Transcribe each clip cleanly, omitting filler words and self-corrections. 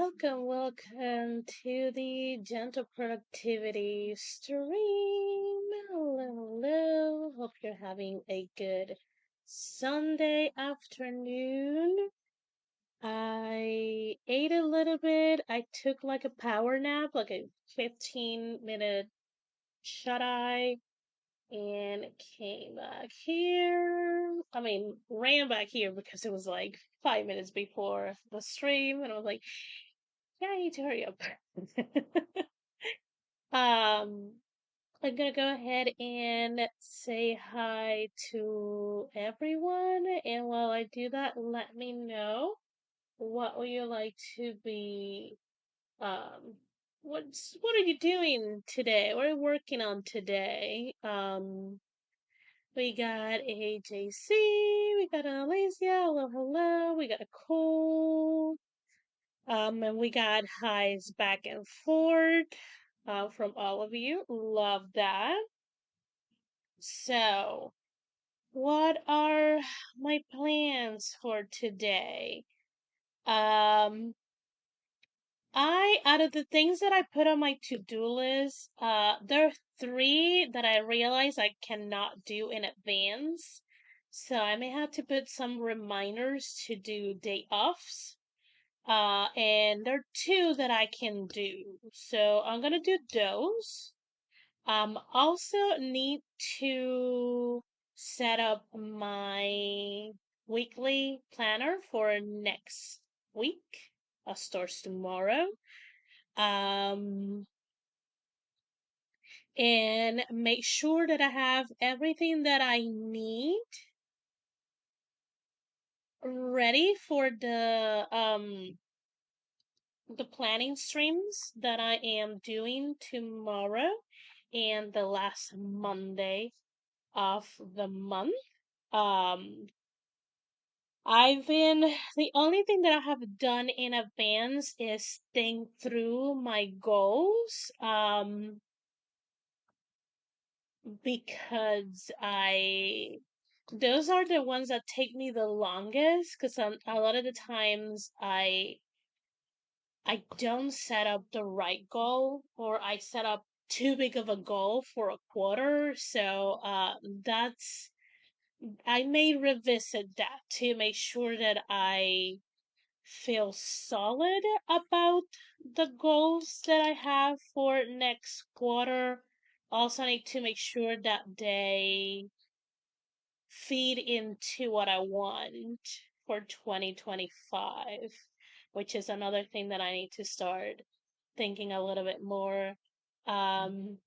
Welcome to the Gentle Productivity stream. Hello. Hope you're having a good Sunday afternoon. I ate a little bit. I took like a power nap, like a 15-minute shut eye, and came back here. Ran back here because it was like 5 minutes before the stream, and I was like, yeah, I need to hurry up. um, I'm gonna go ahead and say hi to everyone, and while I do that, let me know what would you like to be um what are you doing today? What are you working on today? We got a JC, we got an Alicia, hello, we got a Cole, and we got highs back and forth from all of you. Love that. So, what are my plans for today? Um, out of the things that I put on my to-do list, there are three that I realize I cannot do in advance. So I may have to put some reminders to do day offs. And there are two that I can do. So I'm gonna do those. Also need to set up my weekly planner for next week. Starts tomorrow. Um, and make sure that I have everything that I need ready for the planning streams that I am doing tomorrow and the last Monday of the month. Um, the only thing that I have done in advance is think through my goals. Because those are the ones that take me the longest because a lot of the times I don't set up the right goal, or I set up too big of a goal for a quarter. So that's I may revisit that to make sure that I feel solid about the goals that I have for next quarter. Also need to make sure that they feed into what I want for 2025, which is another thing that I need to start thinking a little bit more. Um,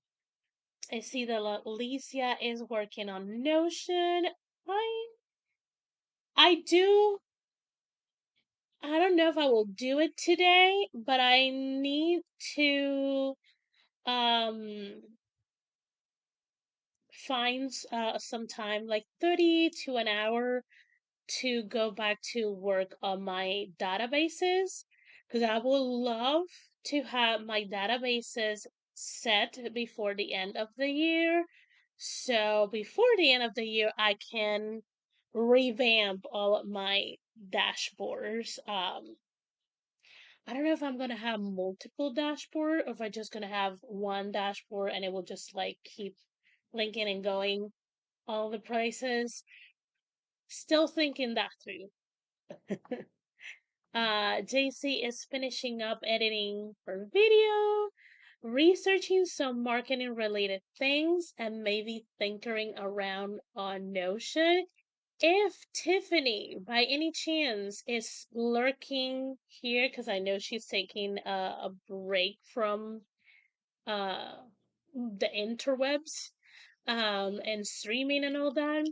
I see that Alicia is working on Notion. I I do I don't know if I will do it today, but I need to um find some time, like 30 to an hour, to go back to work on my databases, because I would love to have my databases set before the end of the year. So before the end of the year, I can revamp all of my dashboards. I don't know if I'm gonna have multiple dashboard or if I'm just gonna have one dashboard and it will just like keep linking and going all the prices. Still thinking that through. JC is finishing up editing her video, researching some marketing related things, and maybe tinkering around on Notion. If Tiffany, by any chance, is lurking here, because I know she's taking a break from uh, the interwebs and streaming and all that,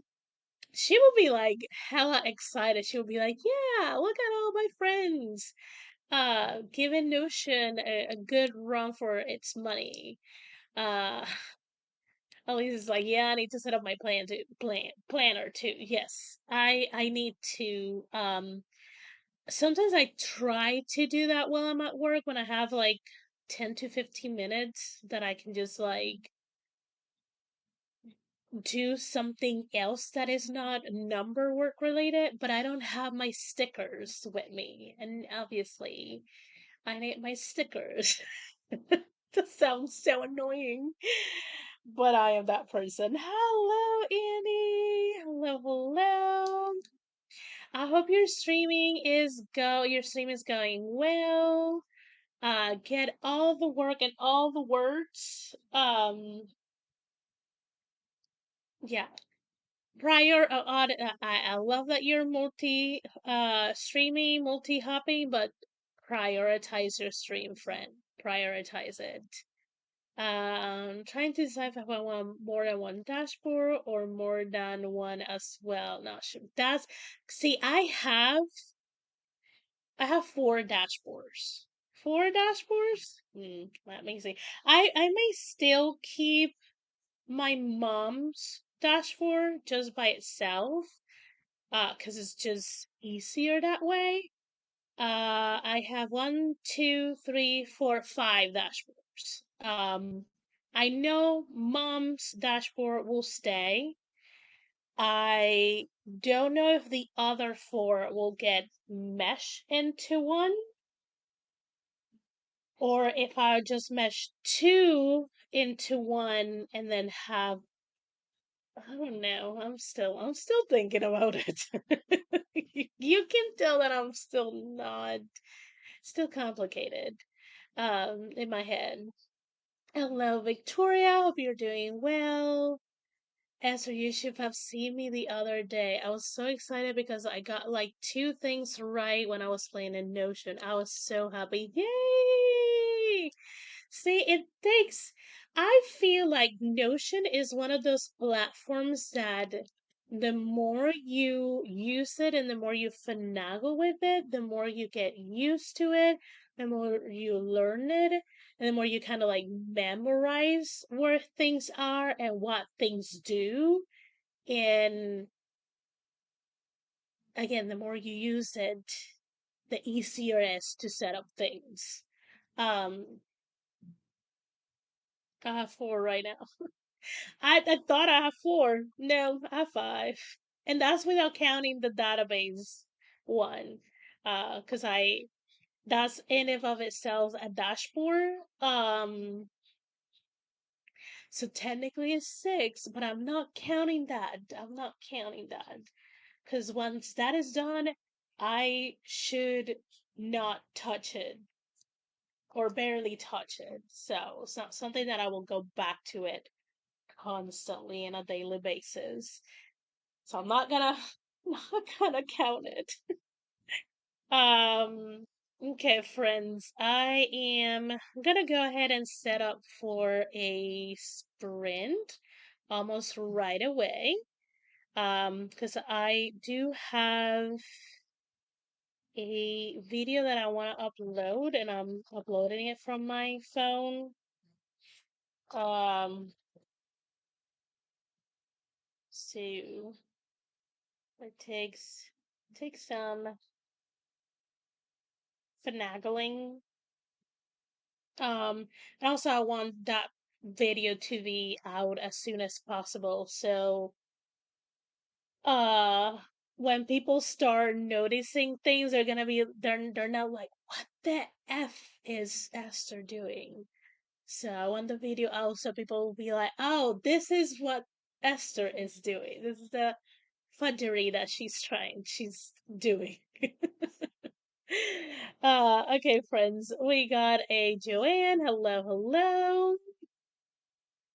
she will be like hella excited. She will be like, "Yeah, look at all my friends giving Notion a good run for its money." Uh, Elise is like, "Yeah, I need to set up my planner too." Yes, I need to. Sometimes I try to do that while I'm at work when I have like 10 to 15 minutes that I can just like do something else that is not number work related, but I don't have my stickers with me. And obviously, I need my stickers. That sounds so annoying. But I am that person. Hello, Annie. Hello, hello. I hope your stream is going well. Get all the work and all the words. Yeah. I love that you're multi streaming, multi hopping, but prioritize your stream, friend. Prioritize it. Trying to decide if I want more than one dashboard or more than one as well. Not sure. See, I have four dashboards. Four dashboards? Let me see. I may still keep my mom's dashboard just by itself, because it's just easier that way. I have one, two, three, four, five dashboards. I know mom's dashboard will stay. I don't know if the other four will get mesh into one, or if I just mesh two into one and then have, I don't know. I'm still thinking about it. You can tell that I'm still not, still complicated in my head. Hello, Victoria. Hope you're doing well. Esther, you should have seen me the other day. I was so excited because I got like two things right when I was playing in Notion. I was so happy. Yay! See, I feel like Notion is one of those platforms that the more you use it and the more you finagle with it, the more you get used to it, the more you learn it, and the more you kind of like memorize where things are and what things do. And again, the more you use it, the easier it is to set up things. Um, I have four right now. I thought I have four. No, I have five. And that's without counting the database one. Cause that's in and of itself a dashboard. So technically it's six, but I'm not counting that. I'm not counting that. Cause once that is done, I should not touch it or barely touch it. So it's not something that I will go back to it constantly on a daily basis. So I'm not gonna not gonna count it. Um okay, friends. I am gonna go ahead and set up for a sprint almost right away. Because I do have a video that I want to upload and I'm uploading it from my phone. Um so it takes some finagling. And also I want that video to be out as soon as possible. So, uh, when people start noticing things, they're not like, what the F is Esther doing? So I want the video out so people will be like, oh, this is what Esther is doing. This is the fudgery that she's doing. Okay, friends, we got a Joanne. Hello, hello.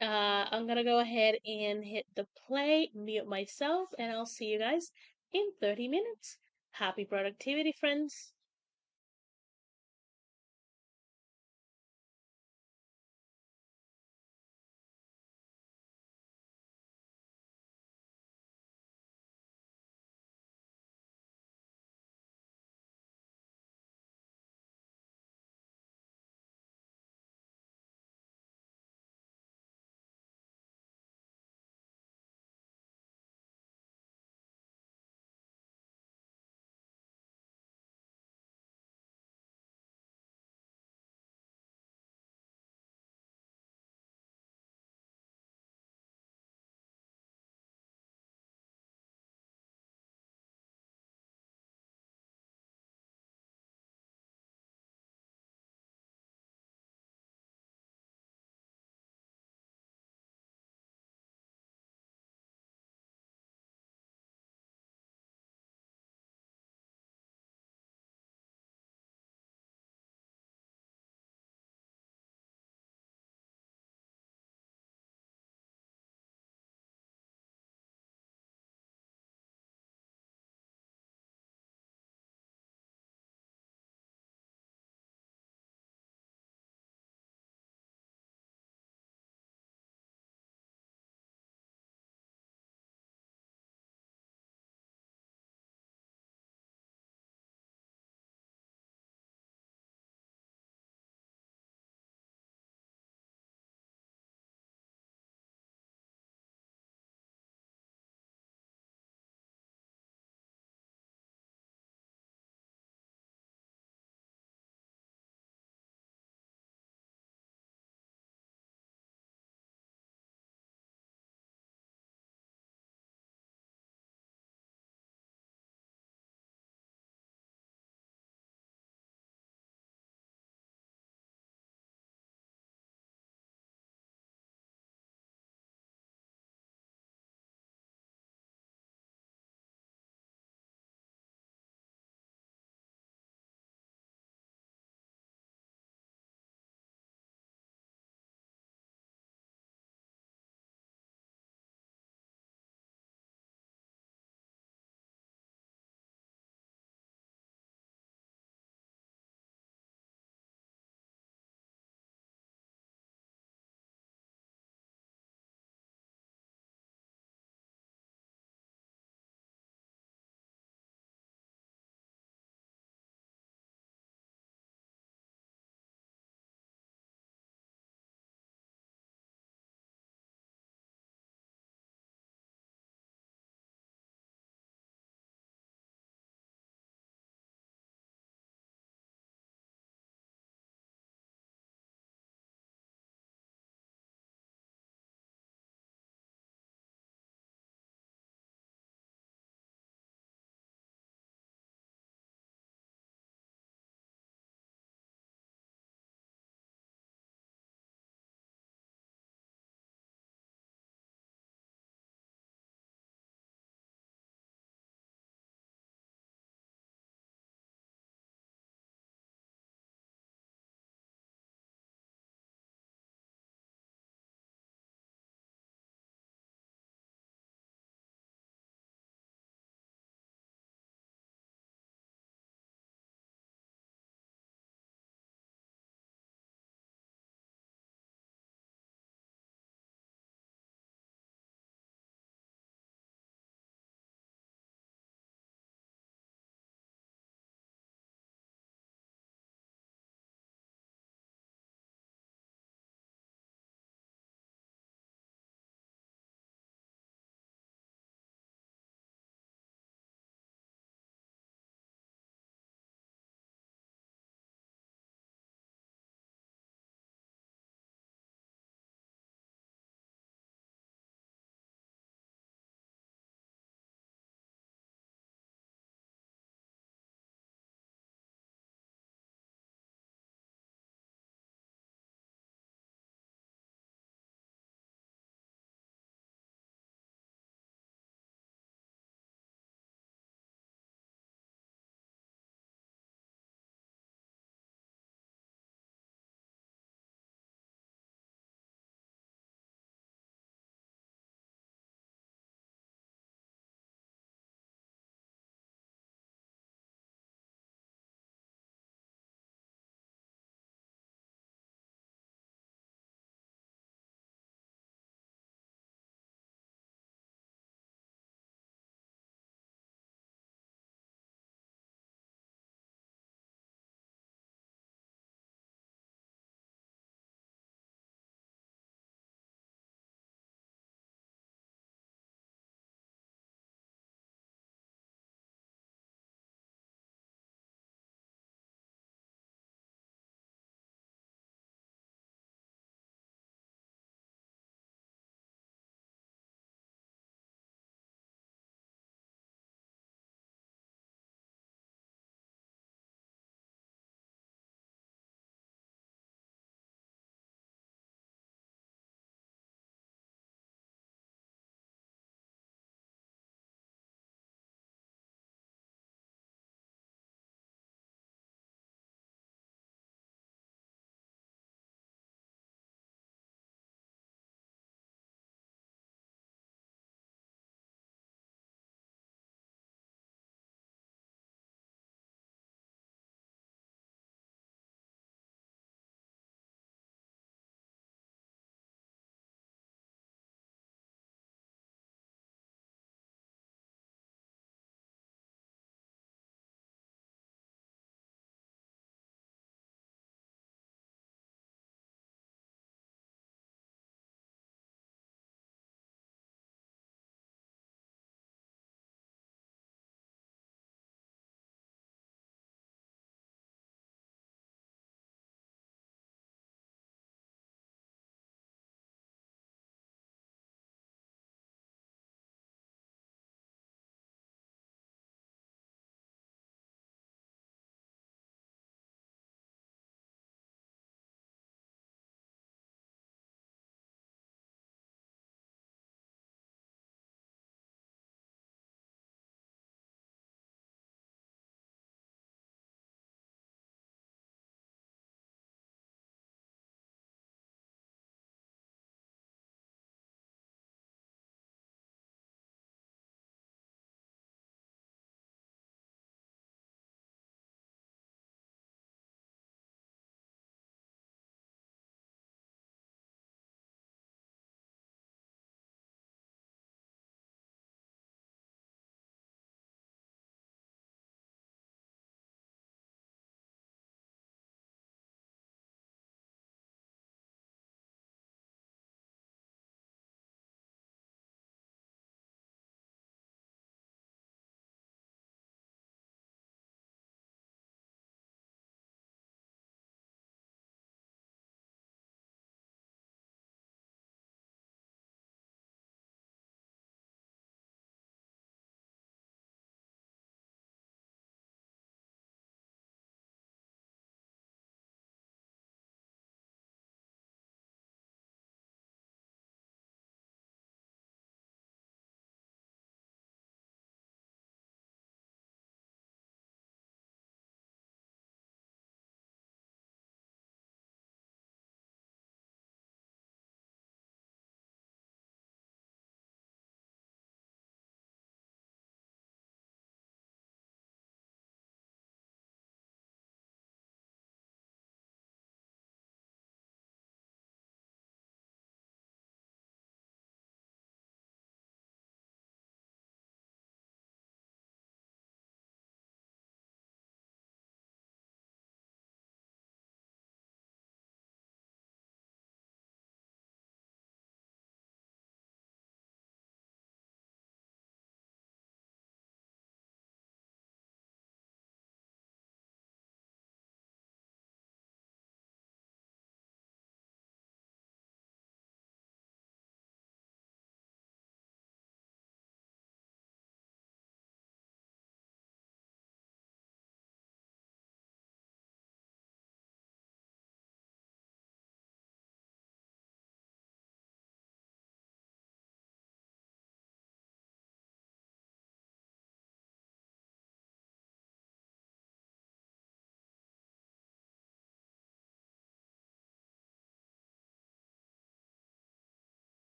I'm gonna go ahead and hit the play, mute myself, and I'll see you guys in 30 minutes. Happy productivity, friends.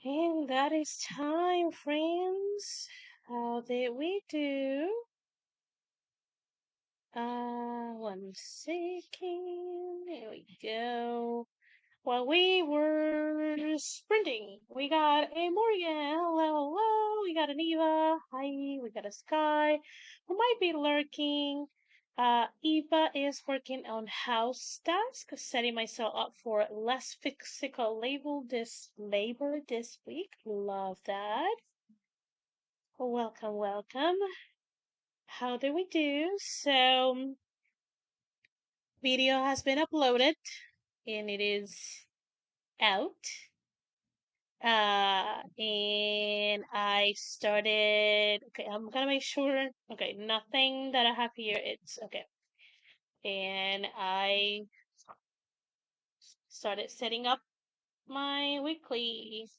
And that is time, friends. How did we do? 1 second. There we go. While we were sprinting, we got a Morgan. Hello, hello. We got an Eva. Hi. We got a Sky, who might be lurking. Eva is working on house tasks, setting myself up for less physical labor this week. Love that. Welcome, welcome. How do we do? So, video has been uploaded and it is out. And I started. Okay, I'm gonna make sure. Okay, nothing that I have here. It's okay. And I started setting up my weekly.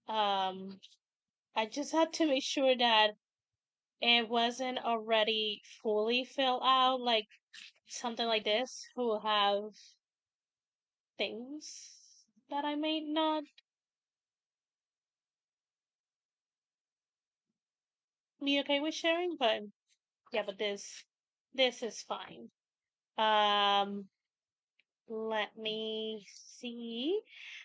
Um, I just had to make sure that it wasn't already fully filled out, like something like this, who have things that I may not be okay with sharing, but yeah, but this is fine. Um, let me see.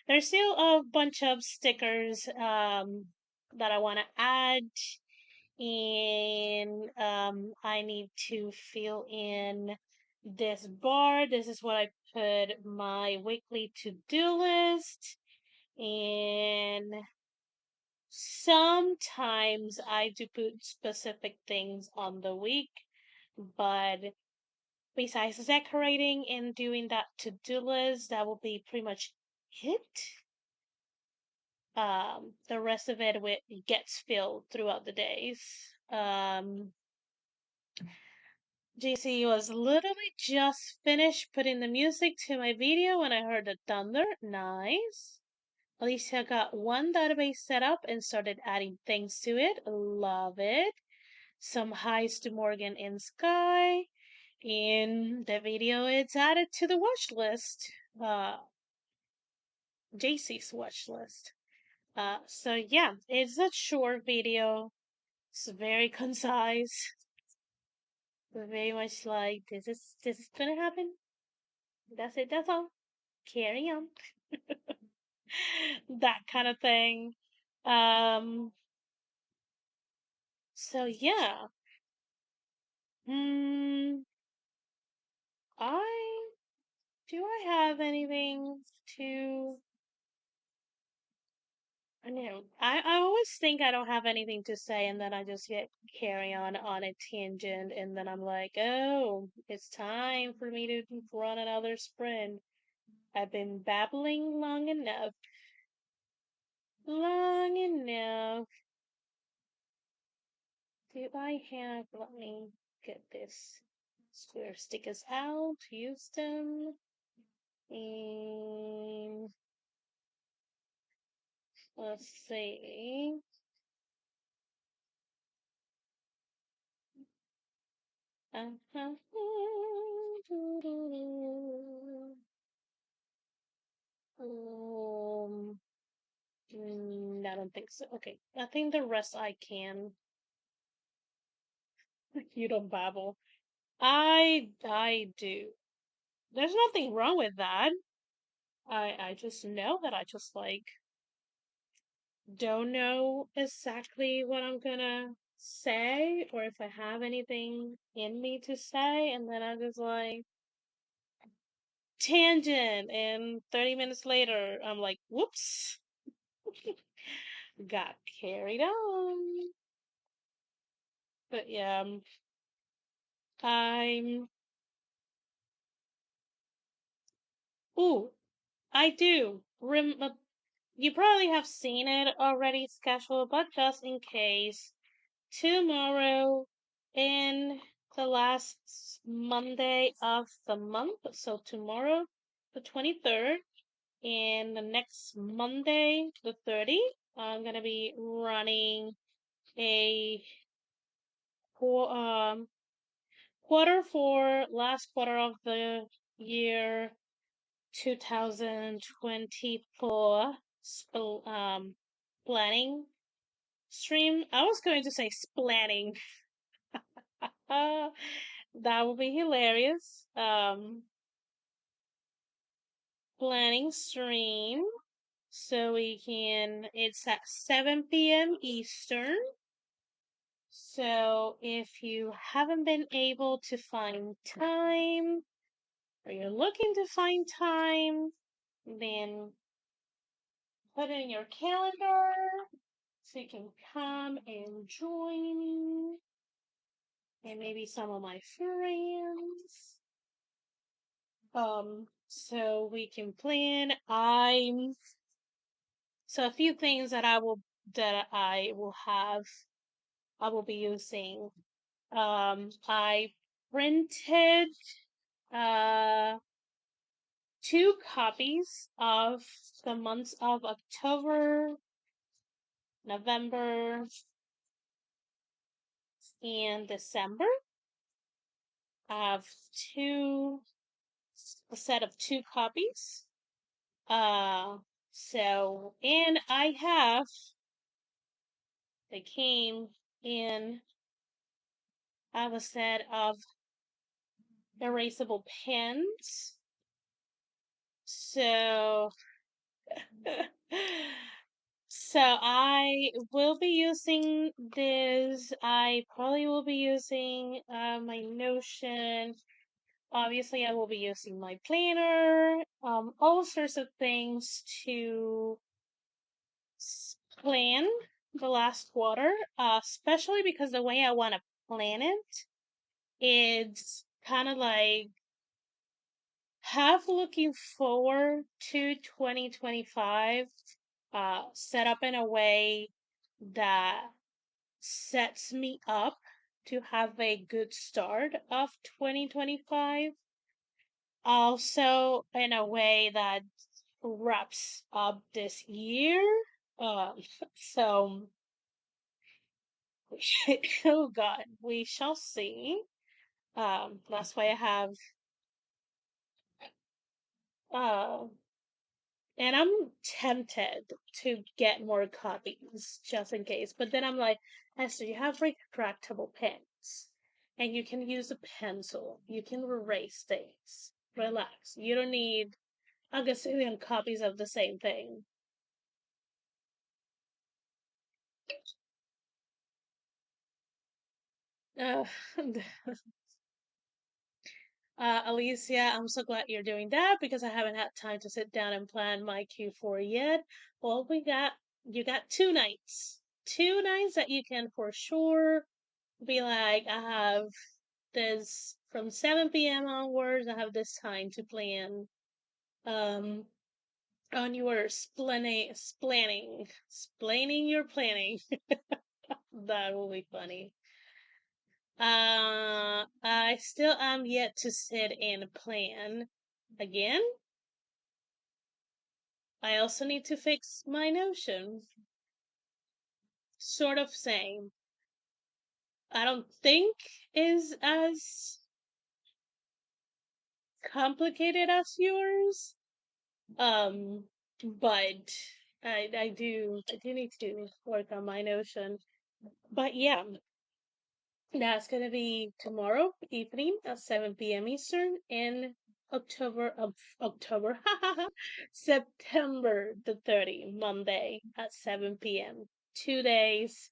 There's still a bunch of stickers that I want to add, and I need to fill in this bar. This is what I put my weekly to-do list, and sometimes I do put specific things on the week, but besides decorating and doing that to-do list, that will be pretty much it. The rest of it gets filled throughout the days. JC was literally just finished putting the music to my video when I heard the thunder. Nice. Alicia got one database set up and started adding things to it. Love it. Some highs to Morgan and Sky. In the video, it's added to the watch list. JC's watch list. So yeah, it's a short video. It's very concise. Very much like this is gonna happen. That's it. That's all. Carry on. That kind of thing. Um. So yeah. Hmm. I I have anything to I know. I always think I don't have anything to say, and then I just get carry on a tangent, and then I'm like, oh, it's time for me to run another sprint. I've been babbling long enough. Long enough. Do I have, let me get this square stickers out, use them, and let's see. Uh-huh. Um, I don't think so. Okay, I think the rest I can. You don't babble. I do. There's nothing wrong with that. I just know that I just like don't know exactly what I'm gonna say or if I have anything in me to say, and then I just like tangent, and 30 minutes later I'm like, whoops, got carried on. But yeah, I'm. Ooh, I do. You probably have seen it already scheduled, but just in case, tomorrow in the last Monday of the month, so tomorrow, the 23rd, and the next Monday, the 30th, I'm gonna be running a um, quarter for last quarter of the year 2024 planning stream. I was going to say splanning. Uh, that would be hilarious. Planning stream. So it's at 7 p.m. Eastern. So if you haven't been able to find time, or you're looking to find time, then put it in your calendar so you can come and join me and maybe some of my friends. So we can plan. So a few things that I will have I will be using. I printed uh 2 copies of the months of October, November, and December. I have a set of 2 copies. And they came in, I have a set of erasable pens. So, so I will be using this. I probably will be using my Notion. Obviously, I will be using my planner, all sorts of things to plan the last quarter, especially because the way I want to plan it's kind of like half looking forward to 2025, set up in a way that sets me up to have a good start of 2025. Also, in a way that wraps up this year. Um, so, oh God, we shall see. That's why I have, uh, and I'm tempted to get more copies just in case. But then I'm like, Esther, you have retractable pens, and you can use a pencil. You can erase things. Relax. You don't need a gazillion copies of the same thing. Uh, Alicia, I'm so glad you're doing that because I haven't had time to sit down and plan my Q4 yet. Well, you got 2 nights. 2 nights that you can for sure be like, I have this from 7 p.m. onwards, I have this time to plan um on your splaining your planning. That will be funny. I still am yet to sit and plan again. I also need to fix my Notion. Sort of same. I don't think is as complicated as yours. But I do need to work on my Notion. But yeah, that's gonna be tomorrow evening at 7 p.m. Eastern in October, September the 30th, Monday at 7 p.m. 2 days,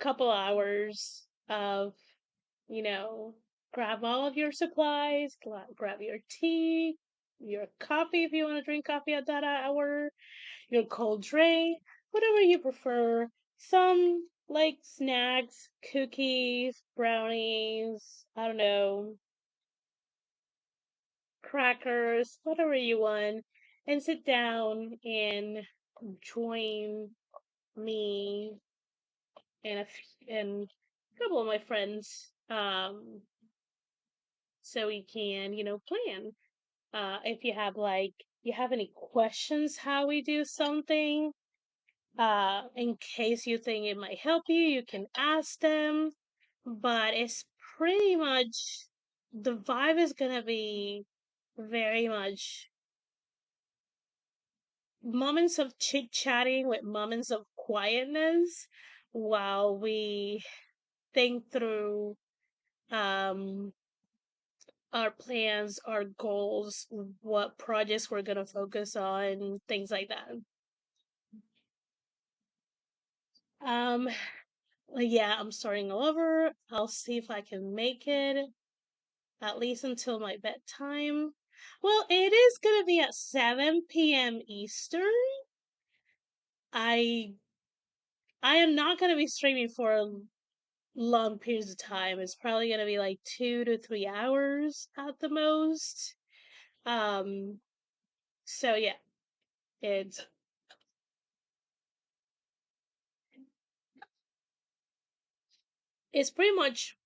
couple hours of, you know, grab all of your supplies, grab your tea, your coffee if you want to drink coffee at that hour, your cold drink, whatever you prefer. Some like snacks, cookies, brownies, I don't know, crackers, whatever you want, and sit down and join me and and a couple of my friends, so we can, plan. If you have any questions how we do something, in case you think it might help you, you can ask them. But it's pretty much the vibe is gonna be very much moments of chit chatting with moments of quietness while we think through um our plans, our goals, what projects we're gonna focus on, things like that. Um, yeah, I'm starting all over. I'll see if I can make it at least until my bedtime. Well, it is gonna be at 7 p.m. Eastern. I I am not gonna be streaming for long periods of time. It's probably gonna be like 2 to 3 hours at the most. Um, so yeah, it's it's pretty much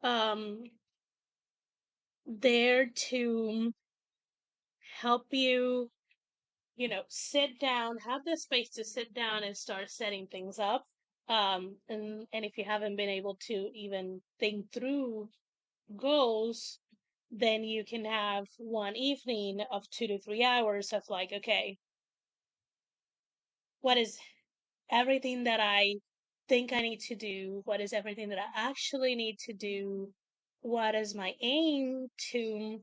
um there to help you, sit down, have the space to sit down and start setting things up. And if you haven't been able to even think through goals, then you can have one evening of 2 to 3 hours of like, okay, what is everything that I think I need to do? What is everything that I actually need to do? What is my aim to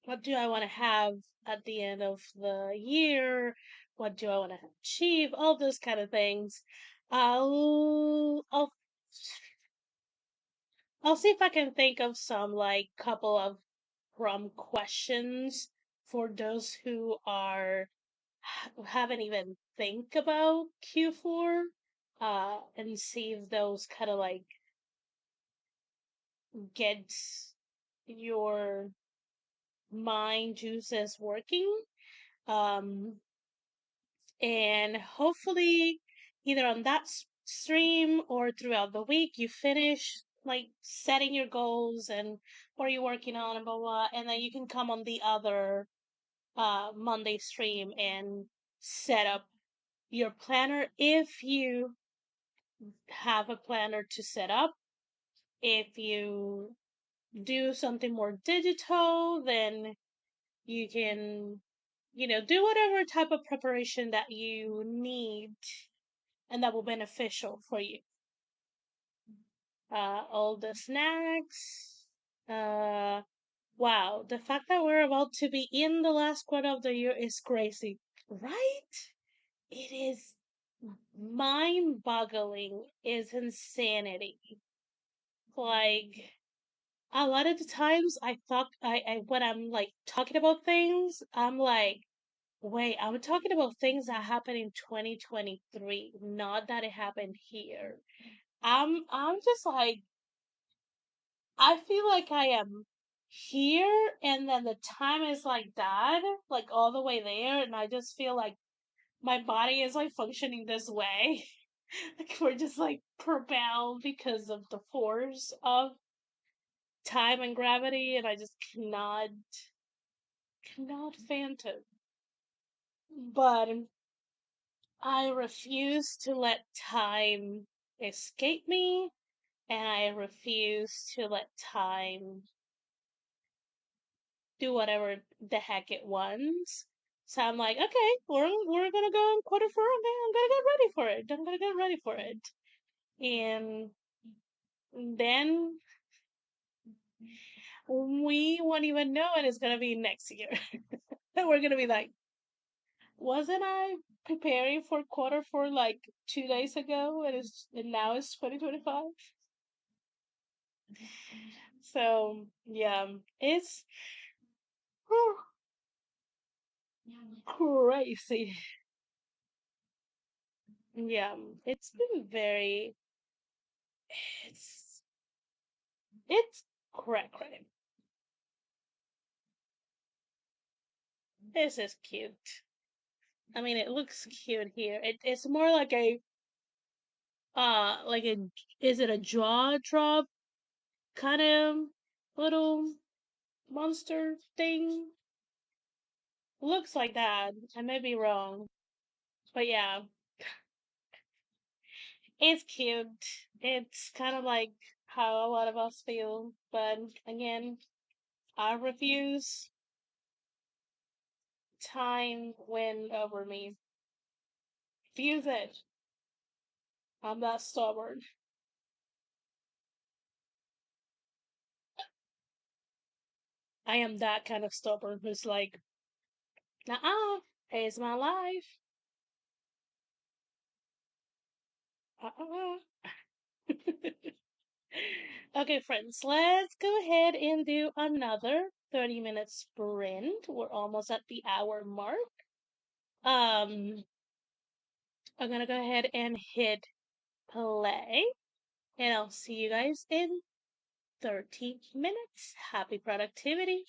what do I want to have at the end of the year? What do I want to achieve? All those kind of things. I'll I'll I'll see if I can think of some like couple of questions for those who haven't even think about Q4 and see if those kind of like get your mind juices working. Um and hopefully either on that stream or throughout the week you finish like setting your goals and what are you working on and blah blah, and then you can come on the other Monday stream and set up your planner if you have a planner to set up. If you do something more digital, then you can, do whatever type of preparation that you need and that will be beneficial for you. All the snacks. Wow, the fact that we're about to be in the last quarter of the year is crazy, right? It is mind boggling, is insanity. Like, a lot of the times I thought when I'm like talking about things, I'm like, wait, I'm talking about things that happened in 2023, not that it happened here. I'm just like, I feel like I am here and then the time is like that, like all the way there, and I just feel like my body is like functioning this way. Like we're just like propelled because of the force of time and gravity, and I just cannot phantom. But I refuse to let time escape me, and I refuse to let time do whatever the heck it wants. So I'm like, okay, we're gonna go in quarter four. Okay, I'm gonna get ready for it. I'm gonna get ready for it. And then we won't even know it is gonna be next year. And we're gonna be like, wasn't I preparing for quarter four like 2 days ago? And now it's 2025. So yeah, it's whew, crazy. Yeah, it's been very it's it's crack. This is cute. I mean, it looks cute here. It's more like a is it a jaw drop kind of little monster thing? Looks like that. I may be wrong, but yeah, it's cute. It's kind of like how a lot of us feel, but again, I refuse time win over me. Fuse it. I'm that stubborn. I am that kind of stubborn who's like, nah, it's my life. Uh-uh. Okay, friends, let's go ahead and do another 30-minute sprint. We're almost at the hour mark. Um, I'm gonna go ahead and hit play, and I'll see you guys in 30 minutes. Happy productivity.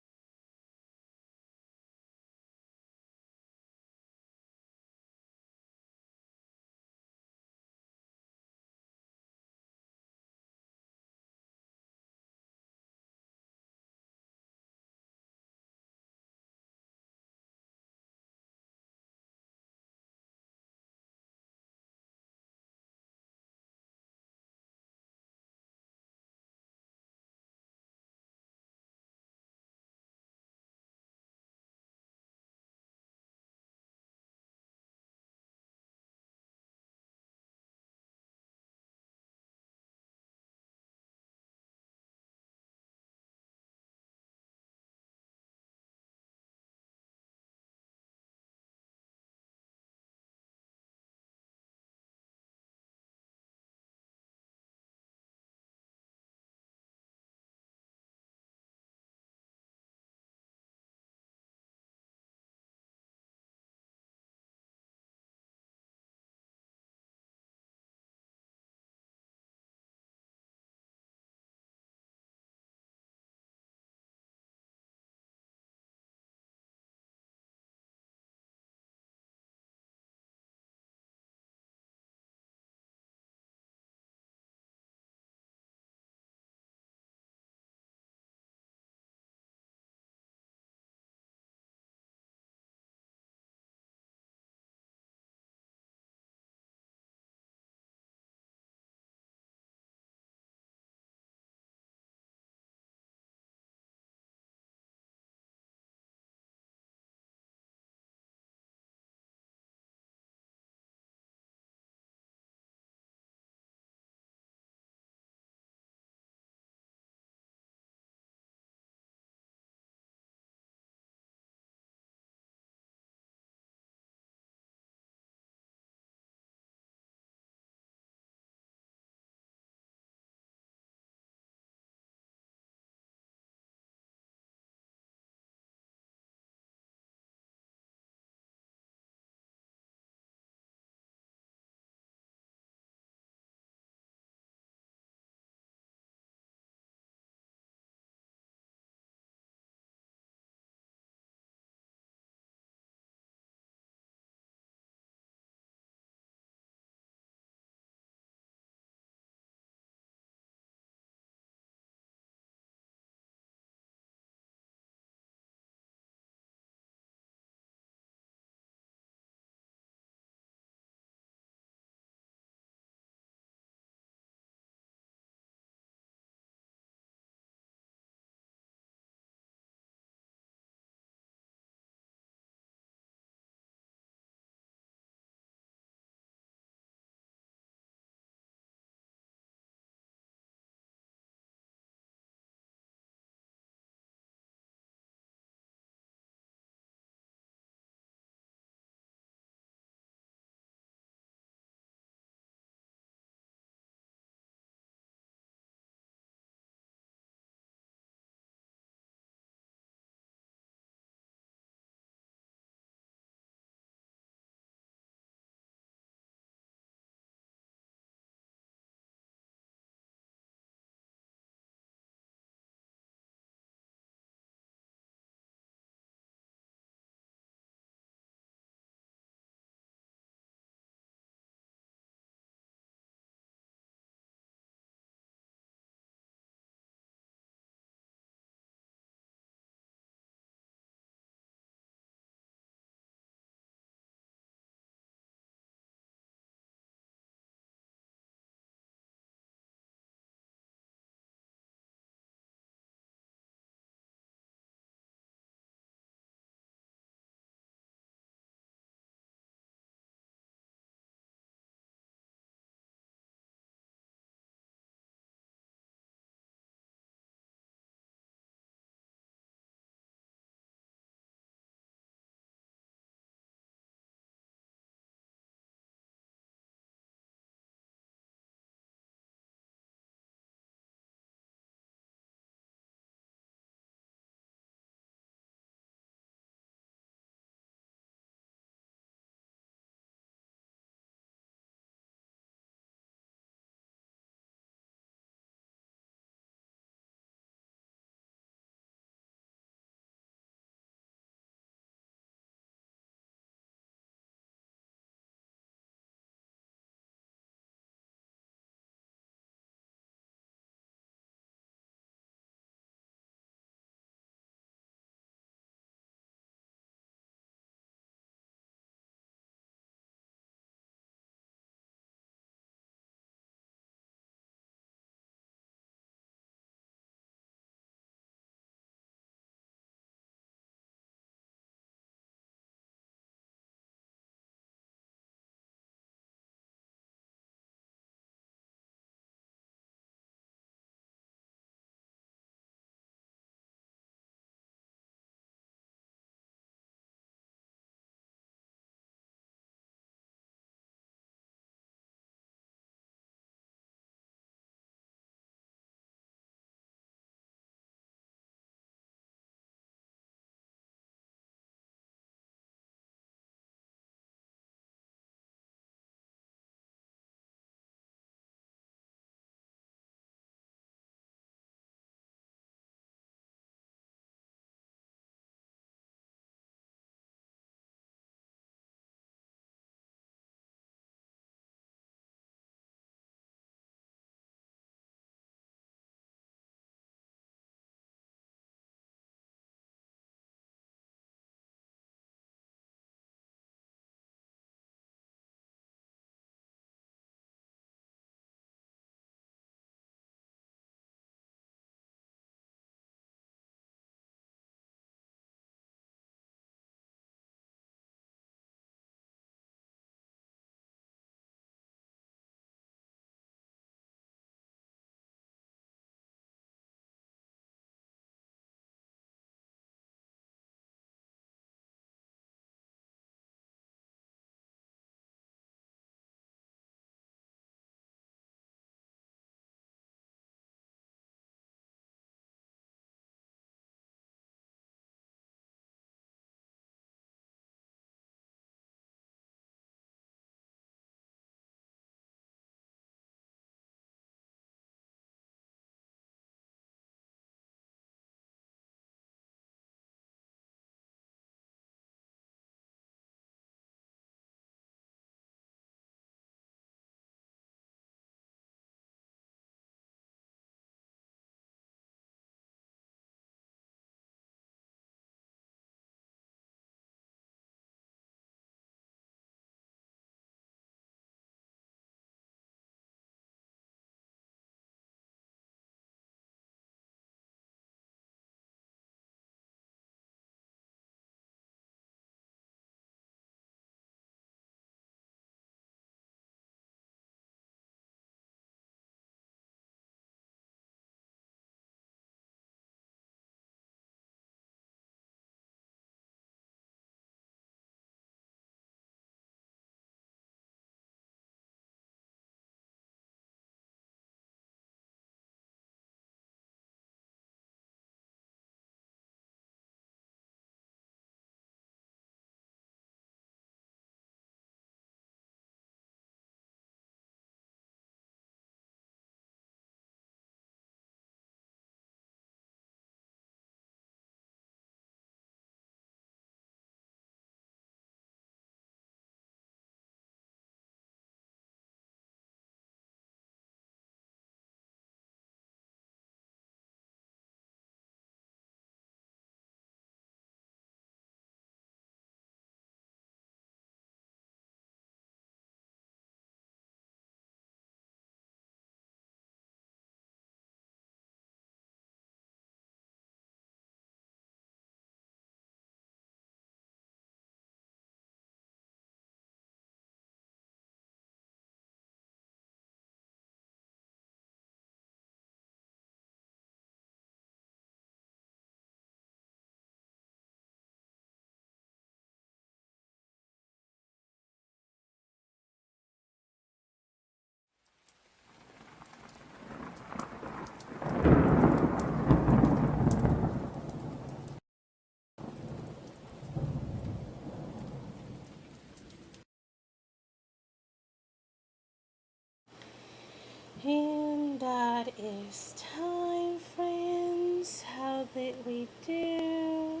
Quiz time, friends. How did we do?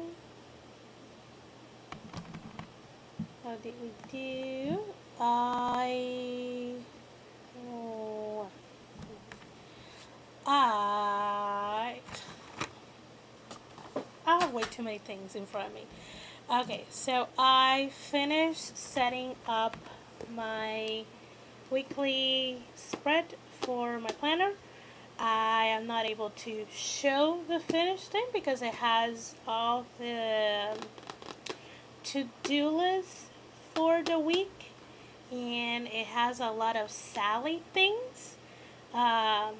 How did we do? Oh, I have way too many things in front of me. Okay, so I finished setting up my weekly spread for my planner. I am not able to show the finished thing because it has all the to-do list for the week, and it has a lot of Sally things. Um,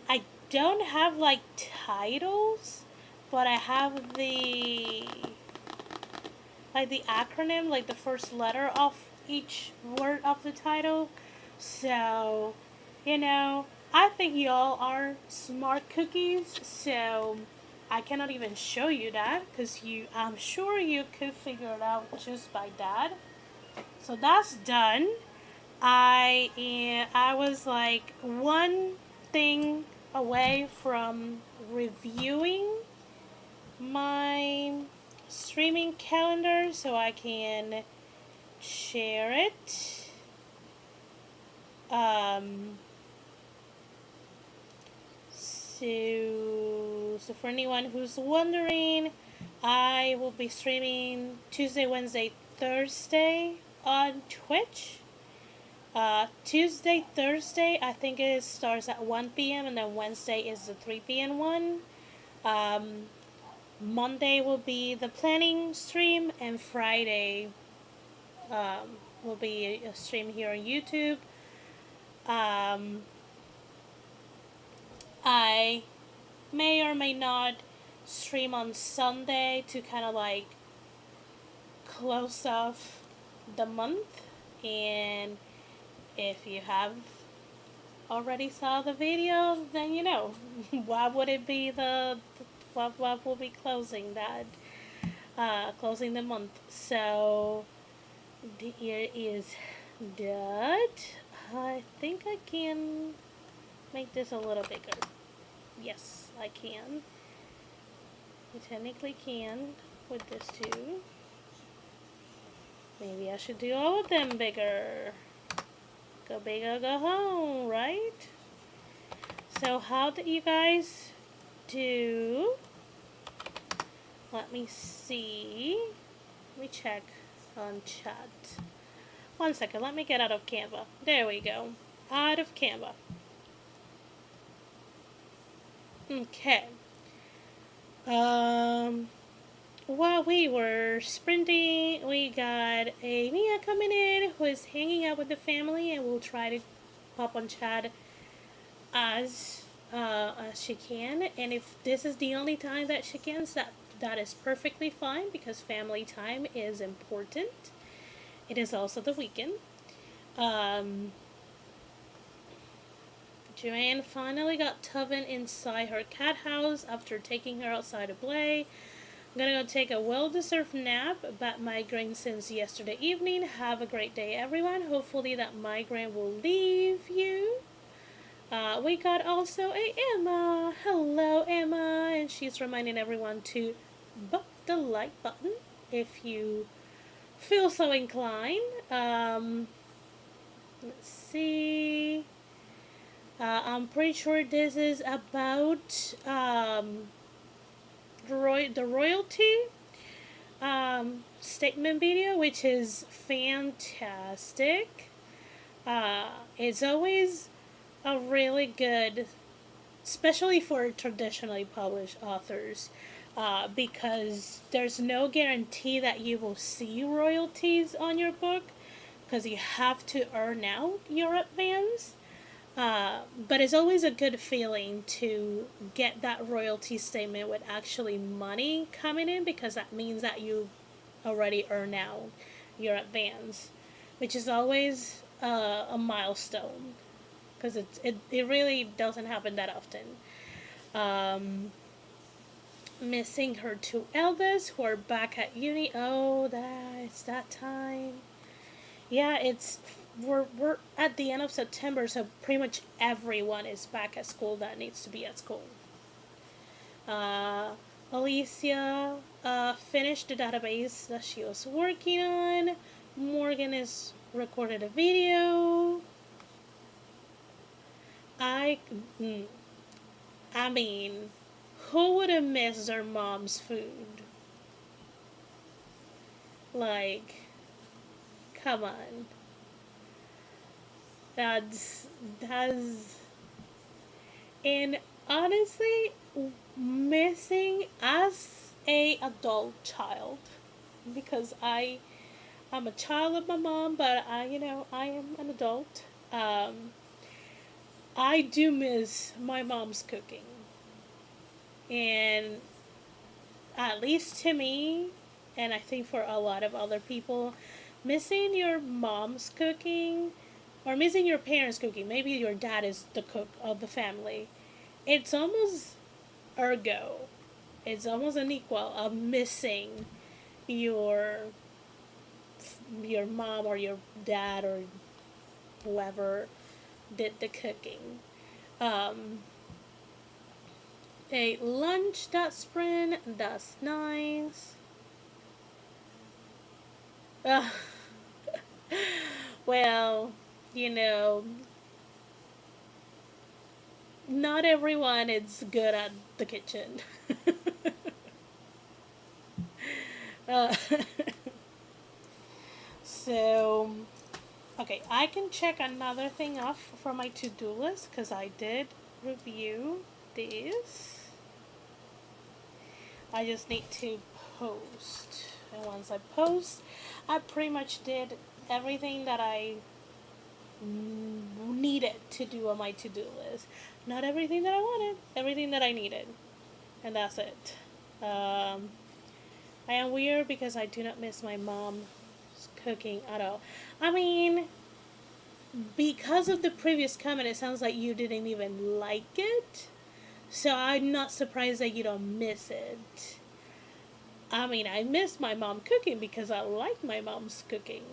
I don't have like titles, but I have the acronym, like the first letter of each word of the title. So, I think y'all are smart cookies. So, I cannot even show you that because I'm sure you could figure it out just by that. So that's done. I was like one thing away from reviewing my streaming calendar so I can share it. So for anyone who's wondering, I will be streaming Tuesday, Wednesday, Thursday on Twitch. Tuesday, Thursday, I think it starts at 1 p.m. and then Wednesday is the 3 p.m. one. Um, Monday will be the planning stream, and Friday will be a stream here on YouTube. I may or may not stream on Sunday to kind of like close off the month. And if you have already saw the video, then why would it be what will be closing that closing the month. So the year is that. I think I can make this a little bigger. Yes, I can. I technically can with this too. Maybe I should do all of them bigger. Go big or go home, right? So how did you guys do? Let me see. Let me check on chat. 1 second, let me get out of Canva. There we go. Out of Canva. Okay. While we were sprinting, we got a Mia coming in who is hanging out with the family, and we'll try to pop on chat as she can. And if this is the only time that she can, that is perfectly fine because family time is important. It is also the weekend. Joanne finally got Tubin inside her cat house after taking her outside to play. I'm gonna go take a well-deserved nap. Bad migraine since yesterday evening. Have a great day, everyone. Hopefully that migraine will leave you. We got also a Emma. Hello, Emma. And she's reminding everyone to buck the like button if you feel so inclined. Let's see. I'm pretty sure this is about the royalty statement video, which is fantastic. It's always a really good, especially for traditionally published authors, because there's no guarantee that you will see royalties on your book because you have to earn out your advance. But it's always a good feeling to get that royalty statement with actually money coming in because that means that you already earn out your advance, which is always a milestone because it really doesn't happen that often. Missing her two eldest who are back at uni. Oh, it's that time. Yeah, it's we're at the end of September, so pretty much everyone is back at school that needs to be at school. Uh, Alicia finished the database that she was working on. Morgan is recorded a video. I, mm, I mean, who would have missed their mom's food? Like, come on. That's and honestly, missing as a adult child, because I'm a child of my mom, but I am an adult. Um, I do miss my mom's cooking, and at least to me, and I think for a lot of other people, missing your mom's cooking or missing your parents' cooking. Maybe your dad is the cook of the family. It's almost ergo. It's almost an equal of missing your your mom or your dad or whoever did the cooking. Um, a lunch that's sprint, that's nice. Uh, well, you know, not everyone is good at the kitchen. uh, so, okay, I can check another thing off for my to do list because I did review this. I just need to post. And once I post, I pretty much did everything that I needed to do on my to do list. Not everything that I wanted, everything that I needed. And that's it. Um, I am weird because I do not miss my mom's cooking at all. I mean, because of the previous comment, it sounds like you didn't even like it. So I'm not surprised that you don't miss it. I mean, I miss my mom cooking because I like my mom's cooking,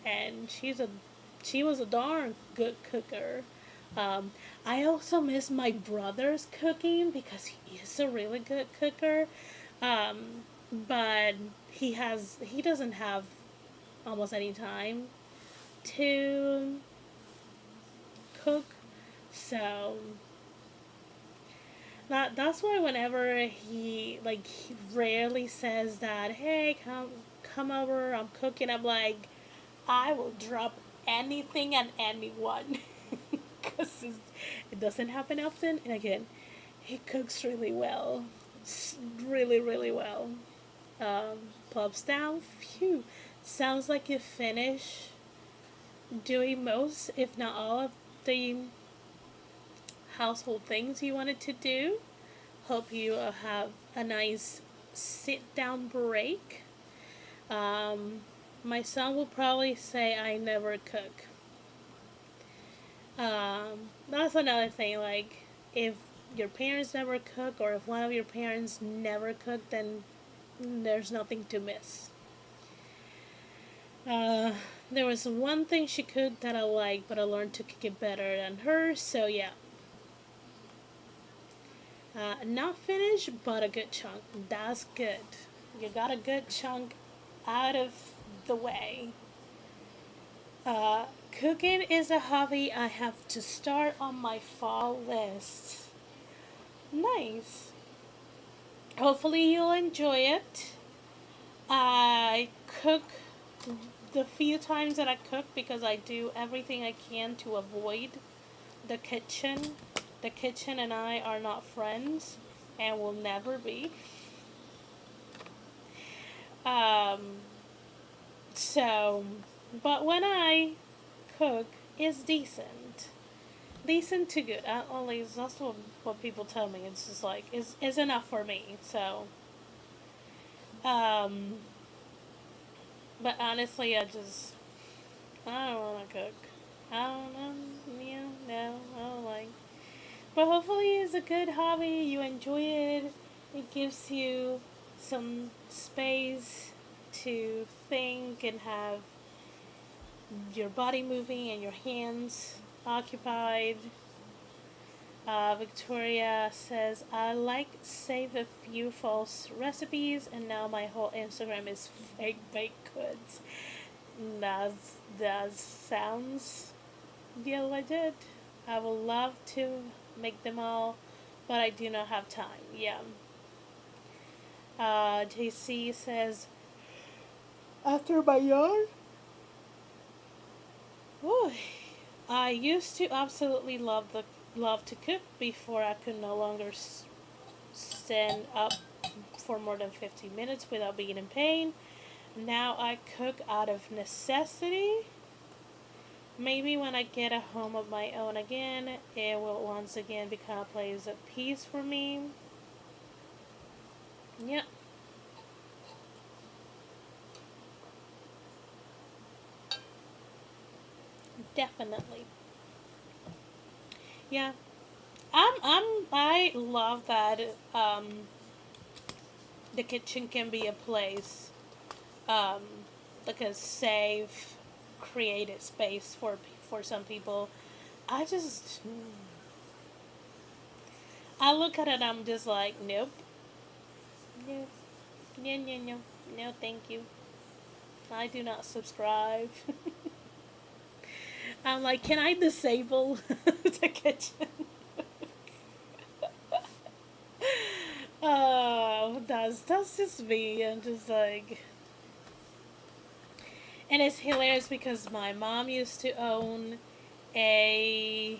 and she was a darn good cooker. Um, I also miss my brother's cooking because he is a really good cooker, but he doesn't have almost any time to cook, so that's why whenever he rarely says that, hey, come over, I'm cooking, I'm like, I will drop anything and anyone because it doesn't happen often. And again, he cooks really well, really really well. Plops down, phew. Sounds like you finish doing most, if not all, of the household things you wanted to do. Hope you have a nice sit down break. Um, my son will probably say I never cook. That's another thing. Like, if your parents never cook, or if one of your parents never cook, then there's nothing to miss. Uh, there was one thing she cooked that I liked, but I learned to cook it better than her. So yeah, not finished, but a good chunk. That's good. You got a good chunk out of the way. Cooking is a hobby I have to start on my fall list. Nice. Hopefully, you'll enjoy it. I cook the few times that I cook because I do everything I can to avoid the kitchen. The kitchen and I are not friends and will never be. Um, so, but when I cook, it's decent. Decent to good. At least that's what people tell me. It's just like, is enough for me. So, um, but honestly, I don't want to cook. I don't know. Yeah, no, I don't like. But hopefully, it's a good hobby. You enjoy it. It gives you some space to think and have your body moving and your hands occupied. Victoria says, I like save a few false recipes and now my whole Instagram is fake baked goods. That sounds legit. I would love to make them all, but I do not have time. Yeah. JC says, after my yarn, ooh, I used to absolutely love to cook before I could no longer stand up for more than 15 minutes without being in pain. Now I cook out of necessity. Maybe when I get a home of my own again, it will once again become a place of peace for me. Yeah, definitely. Yeah, I love that. The kitchen can be a place, um, like a safe, created space for some people. I just, I look at it, I'm just like, nope, no, no, no, no, no, thank you. I do not subscribe. I'm like, can I disable the kitchen? Oh, that's just me. I'm just like, and it's hilarious because my mom used to own a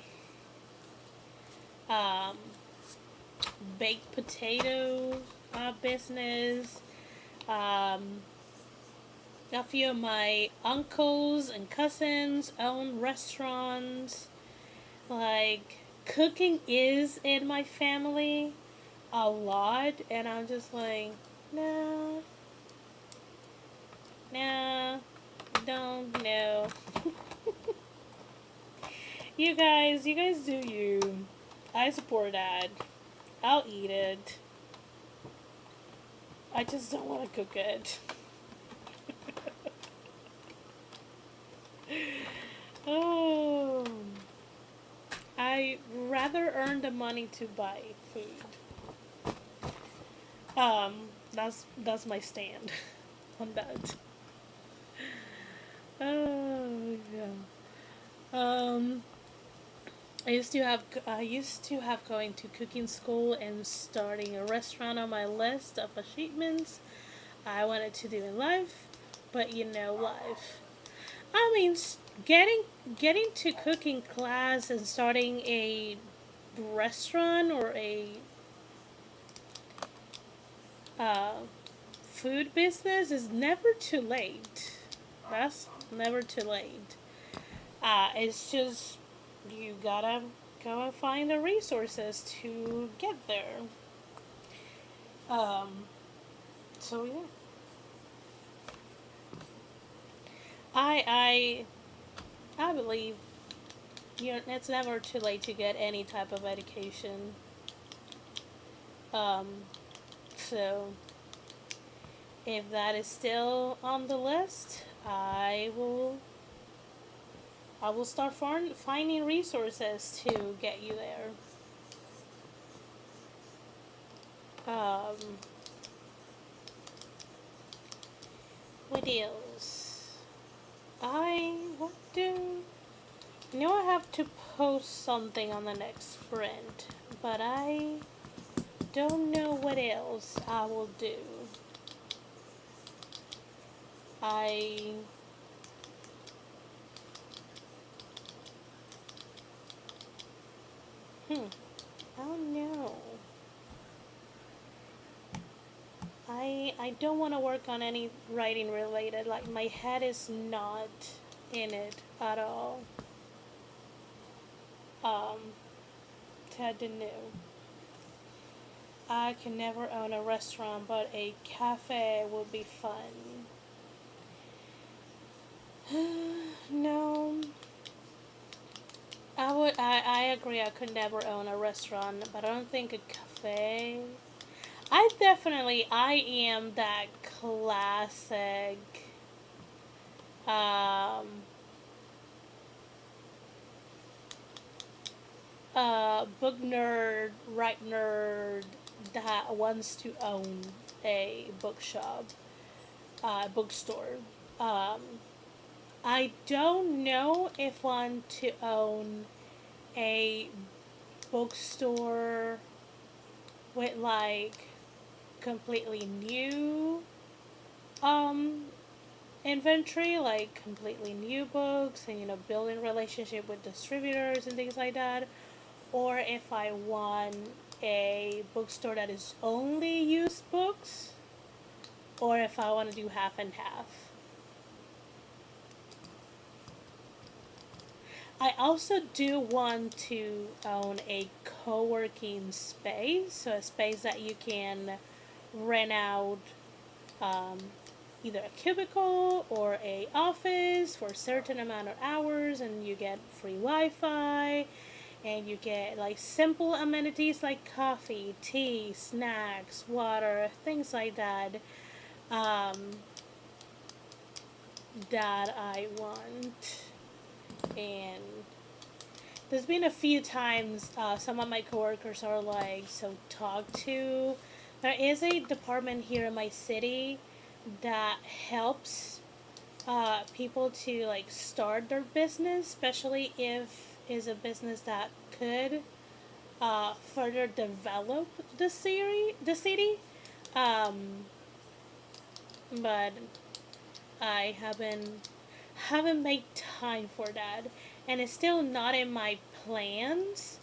um, baked potato business. Um, a few of my uncles and cousins own restaurants. Like, cooking is in my family a lot, and I'm just like, no, no, don't know. You guys do you. I support that. I'll eat it. I just don't want to cook it. Oh, I rather earn the money to buy food. That's my stand on that. Oh yeah. Um, I used to have going to cooking school and starting a restaurant on my list of achievements I wanted to do in life, but life. I mean, getting to cooking class and starting a restaurant or a uh, food business is never too late. That's never too late. It's just you gotta go and find the resources to get there. Um, so yeah, I I believe it's never too late to get any type of education. Um, so if that is still on the list, I will start finding resources to get you there. Um, what else? I what do I have to post something on the next sprint, but I don't know what else I will do. I hmm, I don't know. I don't want to work on any writing related. Like my head is not in it at all. Um, Ted didn't know. I can never own a restaurant, but a cafe would be fun. No, I agree. I could never own a restaurant, but I don't think a cafe. I am that classic. Um, book nerd, right nerd that wants to own a bookshop, bookstore. Um, I don't know if I want to own a bookstore with like completely new um inventory, like completely new books, and building relationship with distributors and things like that, or if I want a bookstore that is only used books, or if I want to do half and half. I also do want to own a co-working space, so a space that you can rent out, um, either a cubicle or a office for a certain amount of hours, and you get free Wi-Fi, and you get like simple amenities like coffee, tea, snacks, water, things like that. Um, that I want. And there's been a few times some of my coworkers are like, so talk to. There is a department here in my city that helps people to like start their business, especially if it's a business that could further develop the city. Um, but I haven't made time for that, and it's still not in my plans.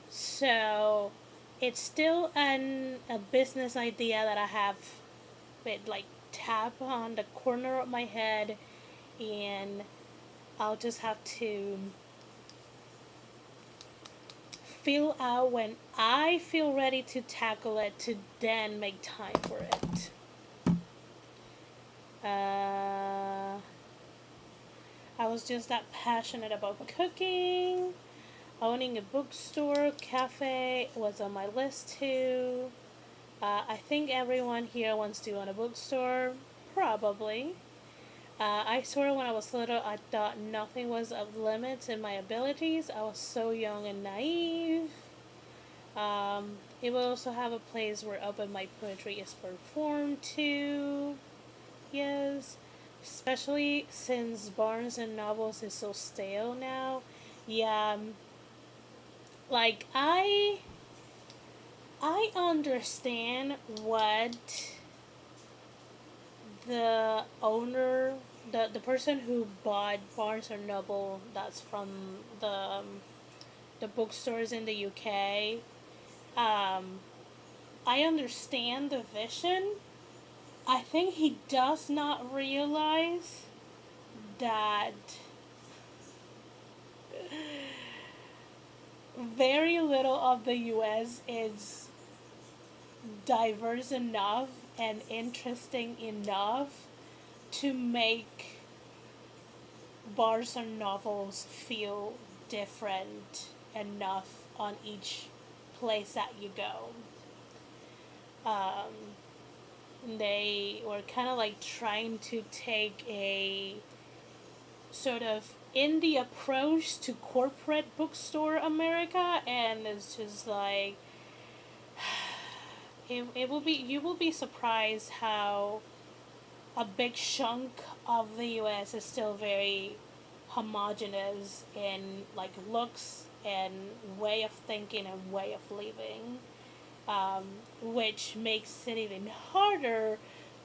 So it's still a business idea that I have with like tap on the corner of my head, and I'll just have to feel out when I feel ready to tackle it to then make time for it. I was just that passionate about cooking. Owning a bookstore, cafe was on my list too. I think everyone here wants to own a bookstore. Probably. I sort of, when I was little, I thought nothing was of limits in my abilities. I was so young and naive. It will also have a place where open mic poetry is performed too. Yes. Especially since Barnes and Nobles is so stale now. Yeah, like I understand what the owner, the person who bought Barnes and Noble, that's from the bookstores in the UK. Um, I understand the vision. I think he does not realize that very little of the US is diverse enough and interesting enough to make bars and novels feel different enough on each place that you go. Um, they were kind of like trying to take a sort of indie approach to corporate bookstore America, and it's just like it will be, you will be surprised how a big chunk of the US is still very homogenous in like looks and way of thinking and way of living, um, which makes it even harder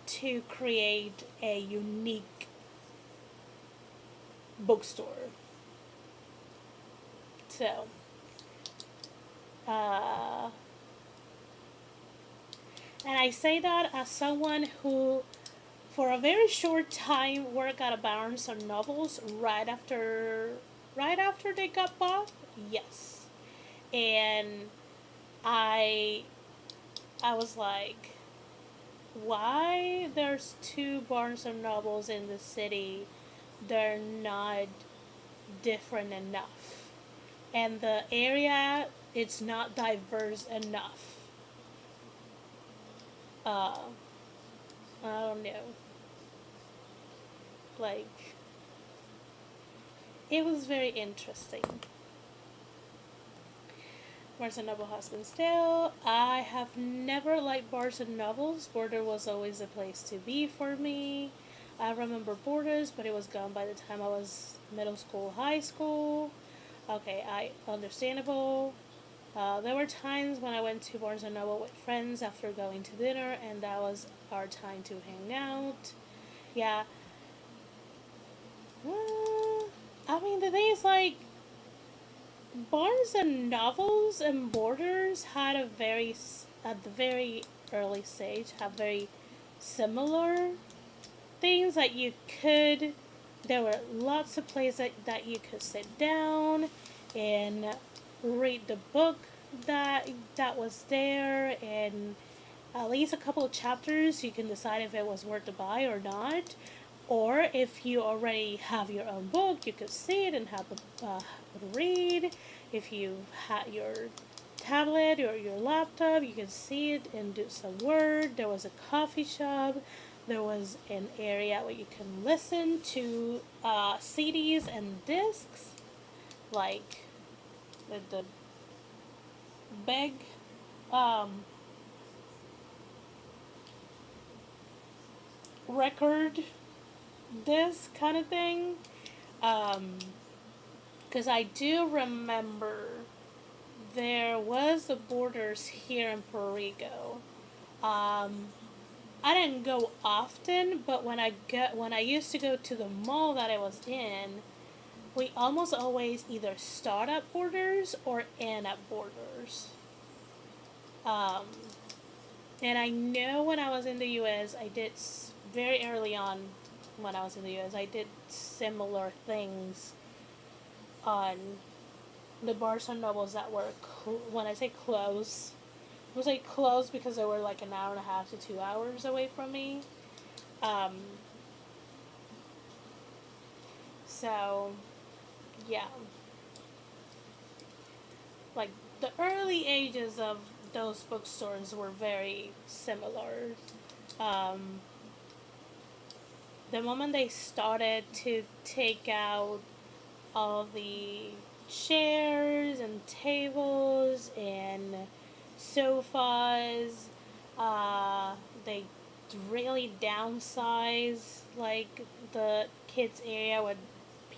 to create a unique bookstore. So, uh, and I say that as someone who, for a very short time, worked at a Barnes and Nobles right after they got bought. Yes, and I I was like, why there's two Barnes and Nobles in the city? They're not different enough, and the area, it's not diverse enough. Uh, I don't know. Like, it was very interesting. Barnes and Noble has been still. I have never liked Barnes and Nobles. Border was always a place to be for me. I remember Borders, but it was gone by the time I was middle school, high school. Okay, I understandable. There were times when I went to Barnes and Noble with friends after going to dinner, and that was our time to hang out. Yeah. I mean, the thing is, like, Barnes and Novels and Borders had at the very early stage, have very similar things that you could. There were lots of places that you could sit down and read the book that was there, and at least a couple of chapters you can decide if it was worth to buy or not. Or if you already have your own book, you could see it and have a read. If you had your tablet or your laptop, you can see it and do some work. There was a coffee shop. There was an area where you can listen to CDs and discs, like the big um, record disc kind of thing. Because I do remember there was the Borders here in Puerto Rico. Um, I didn't go often, but when I used to go to the mall that I was in, we almost always either start at Borders or end at Borders. Um, and I know when I was in the U.S., I did very early on when I was in the U.S., I did similar things on the Barnes and Nobles that were when I say close, it was like close because they were like an hour and a half to 2 hours away from me. Um, so yeah, like the early ages of those bookstores were very similar. Um, the moment they started to take out all the chairs and tables and sofas. They really downsize like the kids area where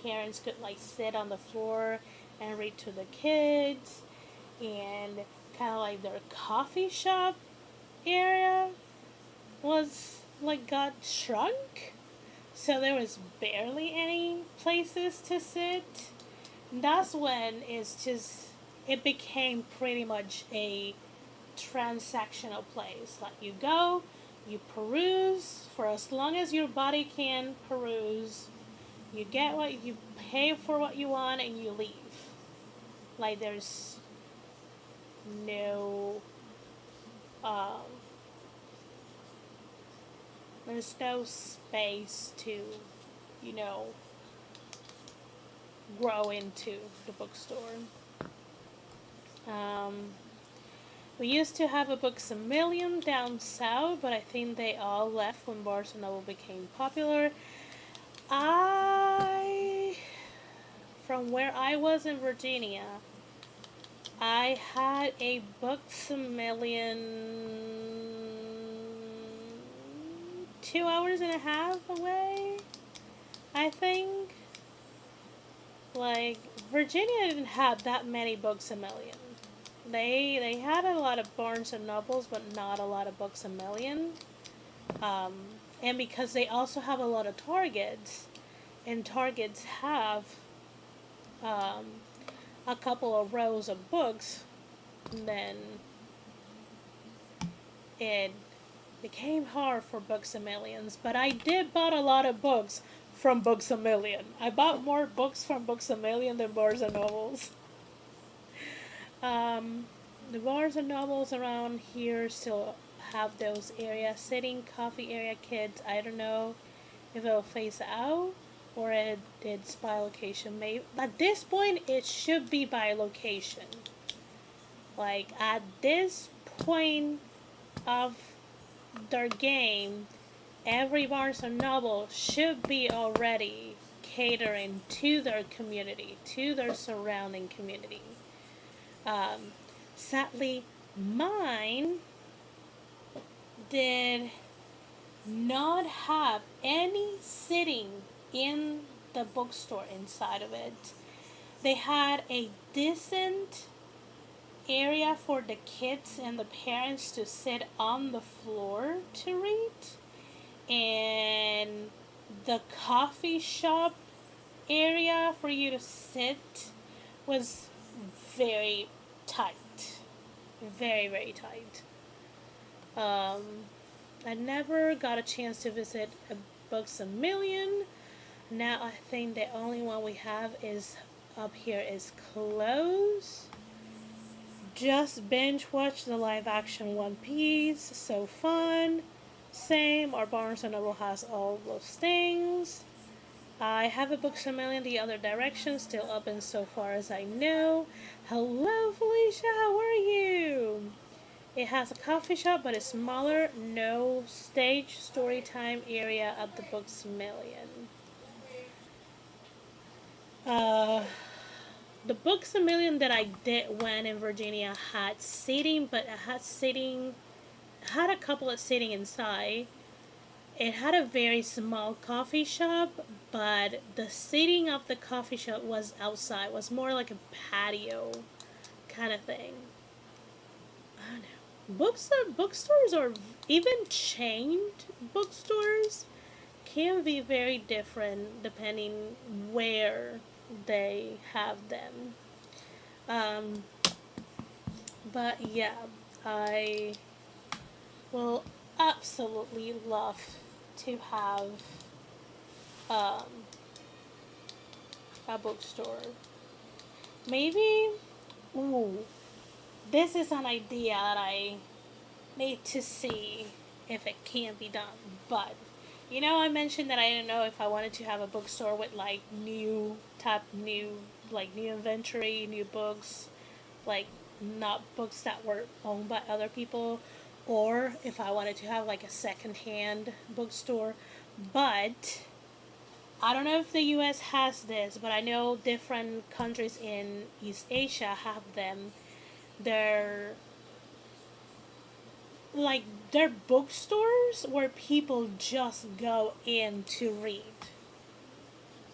parents could like sit on the floor and read to the kids, and kind of like their coffee shop area was like got shrunk, so there was barely any places to sit. That's when it became pretty much a transactional place. Like you go, you peruse for as long as your body can peruse. You get what you pay for what you want and you leave. Like no um, there's no space to, you know, grow into the bookstore. Um, we used to have a Books-A-Million down south, but I think they all left when Barnes and Noble became popular. I, from where I was in Virginia, I had a Books-A-Million 2 hours and a half away, I think. Like, Virginia didn't have that many Books-A-Million. They had a lot of Barnes and Nobles, but not a lot of Books-A-Million. Um, and because they also have a lot of Targets, and Targets have um, a couple of rows of books, then it became hard for Books-A-Millions. But I did bought a lot of books from Books-A-Million. I bought more books from Books-A-Million than Barnes and Nobles. Um, the Barnes and Nobles around here still have those area sitting coffee area kids. I don't know if it'll phase out or it's by location. Maybe at this point it should be by location. Like at this point of their game, every Barnes and Noble should be already catering to their community, to their surrounding community. Um, Sadly, mine did not have any sitting in the bookstore inside of it. They had a decent area for the kids and the parents to sit on the floor to read, and the coffee shop area for you to sit was very tight. Very, very tight. Um, I never got a chance to visit a Books a Million. Now I think the only one we have is up here is closed. Just binge watch the live action One Piece. So fun. Same, our Barnes and Noble has all those things. I have a Books a Million the other direction still open so far as I know. Hello, Felicia, how are you? It has a coffee shop, but it's smaller. No stage story time area at the Books a Million. Uh, the Books a Million that I did when in Virginia had seating, but it had a couple of sitting inside. It had a very small coffee shop, but the seating of the coffee shop was outside. It was more like a patio kind of thing. I don't know. Bookstores or even chained bookstores can be very different depending where they have them. Um, but yeah, I will absolutely love to have um, a bookstore. Maybe, ooh, this is an idea that I need to see if it can be done. But I mentioned that I didn't know if I wanted to have a bookstore with like new inventory, new books, like not books that were owned by other people, or if I wanted to have like a secondhand bookstore. But I don't know if the US has this, but I know different countries in East Asia have them. They're like they're bookstores where people just go in to read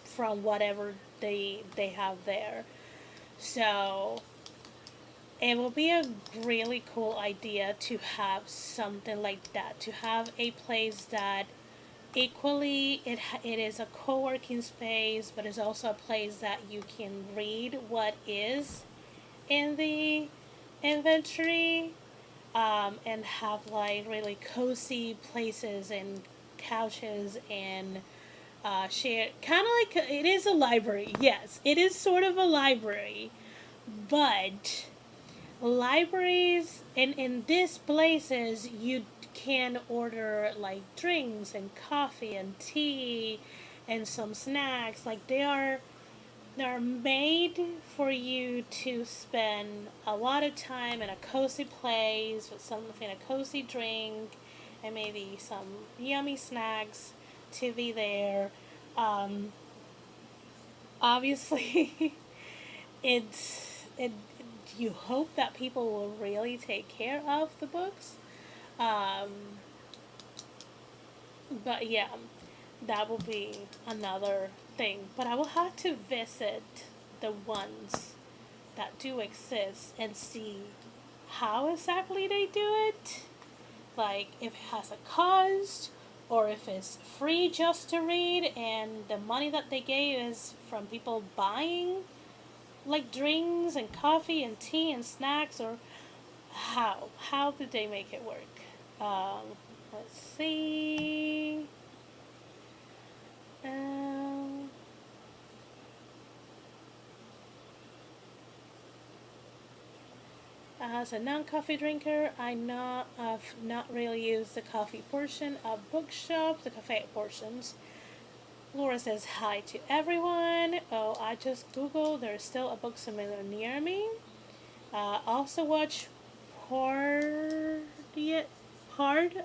from whatever they have there. So it will be a really cool idea to have something like that, to have a place that equally it is a co-working space, but it's also a place that you can read what is in the inventory, and have like really cozy places and couches and share, kind of like it is a library. Yes, it is sort of a library, but libraries in these places you can order like drinks and coffee and tea and some snacks. Like they're made for you to spend a lot of time in a cozy place with something, a cozy drink, and maybe some yummy snacks to be there. Um, Obviously, it. You hope that people will really take care of the books. Um, but yeah, that will be another thing. But I will have to visit the ones that do exist and see how exactly they do it. Like if it has a cost or if it's free just to read and the money that they gave is from people buying like drinks and coffee and tea and snacks, or how did they make it work? Let's see. Um, as a non-coffee drinker, I've not really used the coffee portion of bookshops, the cafe portions. Laura says hi to everyone. Oh, I just googled. There's still a Books a Million near me. Also watch Hard. Hard.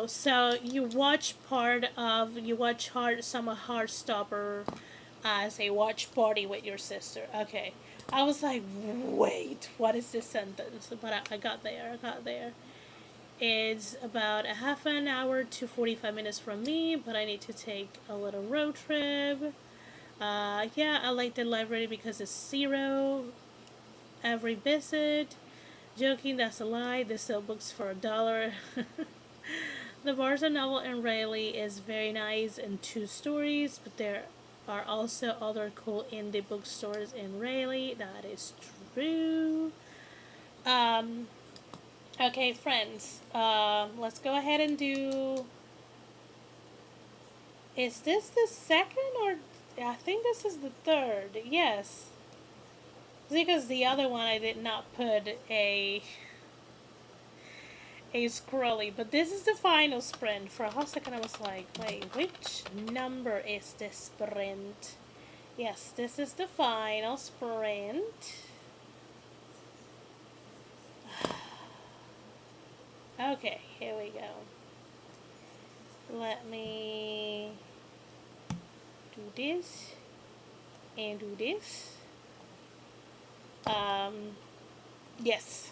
So you watch Hard some of Heartstopper as a watch party with your sister. Okay. I was like, wait, what is this sentence? But I got there. I got there. It's about a half an hour to 45 minutes from me, but I need to take a little road trip. Yeah, I like the library because it's zero every visit. Joking, that's a lie. They sell books for $1. The Barnes and Noble in Raleigh is very nice and two stories, but there are also other cool indie bookstores in Raleigh. That is true. Um, okay, friends. Let's go ahead and do. Is this the second or? I think this is the third. Yes, because the other one I did not put a scrolly, but this is the final sprint. For a hot second, I was like, wait, which number is this sprint? Yes, this is the final sprint. Okay, here we go. Let me do this and do this. Um, yes.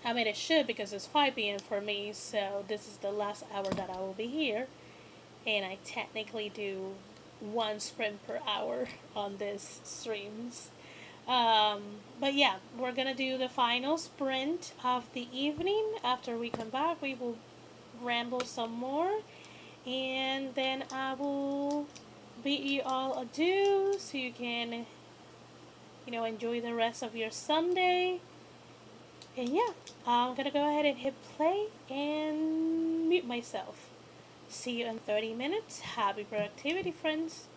I mean, it should because it's 5 p.m. for me, so this is the last hour that I will be here. And I technically do one sprint per hour on this streams. But yeah, we're gonna do the final sprint of the evening. After we come back, we will ramble some more, and then I will bid you all adieu so you can, enjoy the rest of your Sunday. And yeah, I'm gonna go ahead and hit play and mute myself. See you in 30 minutes. Happy productivity, friends.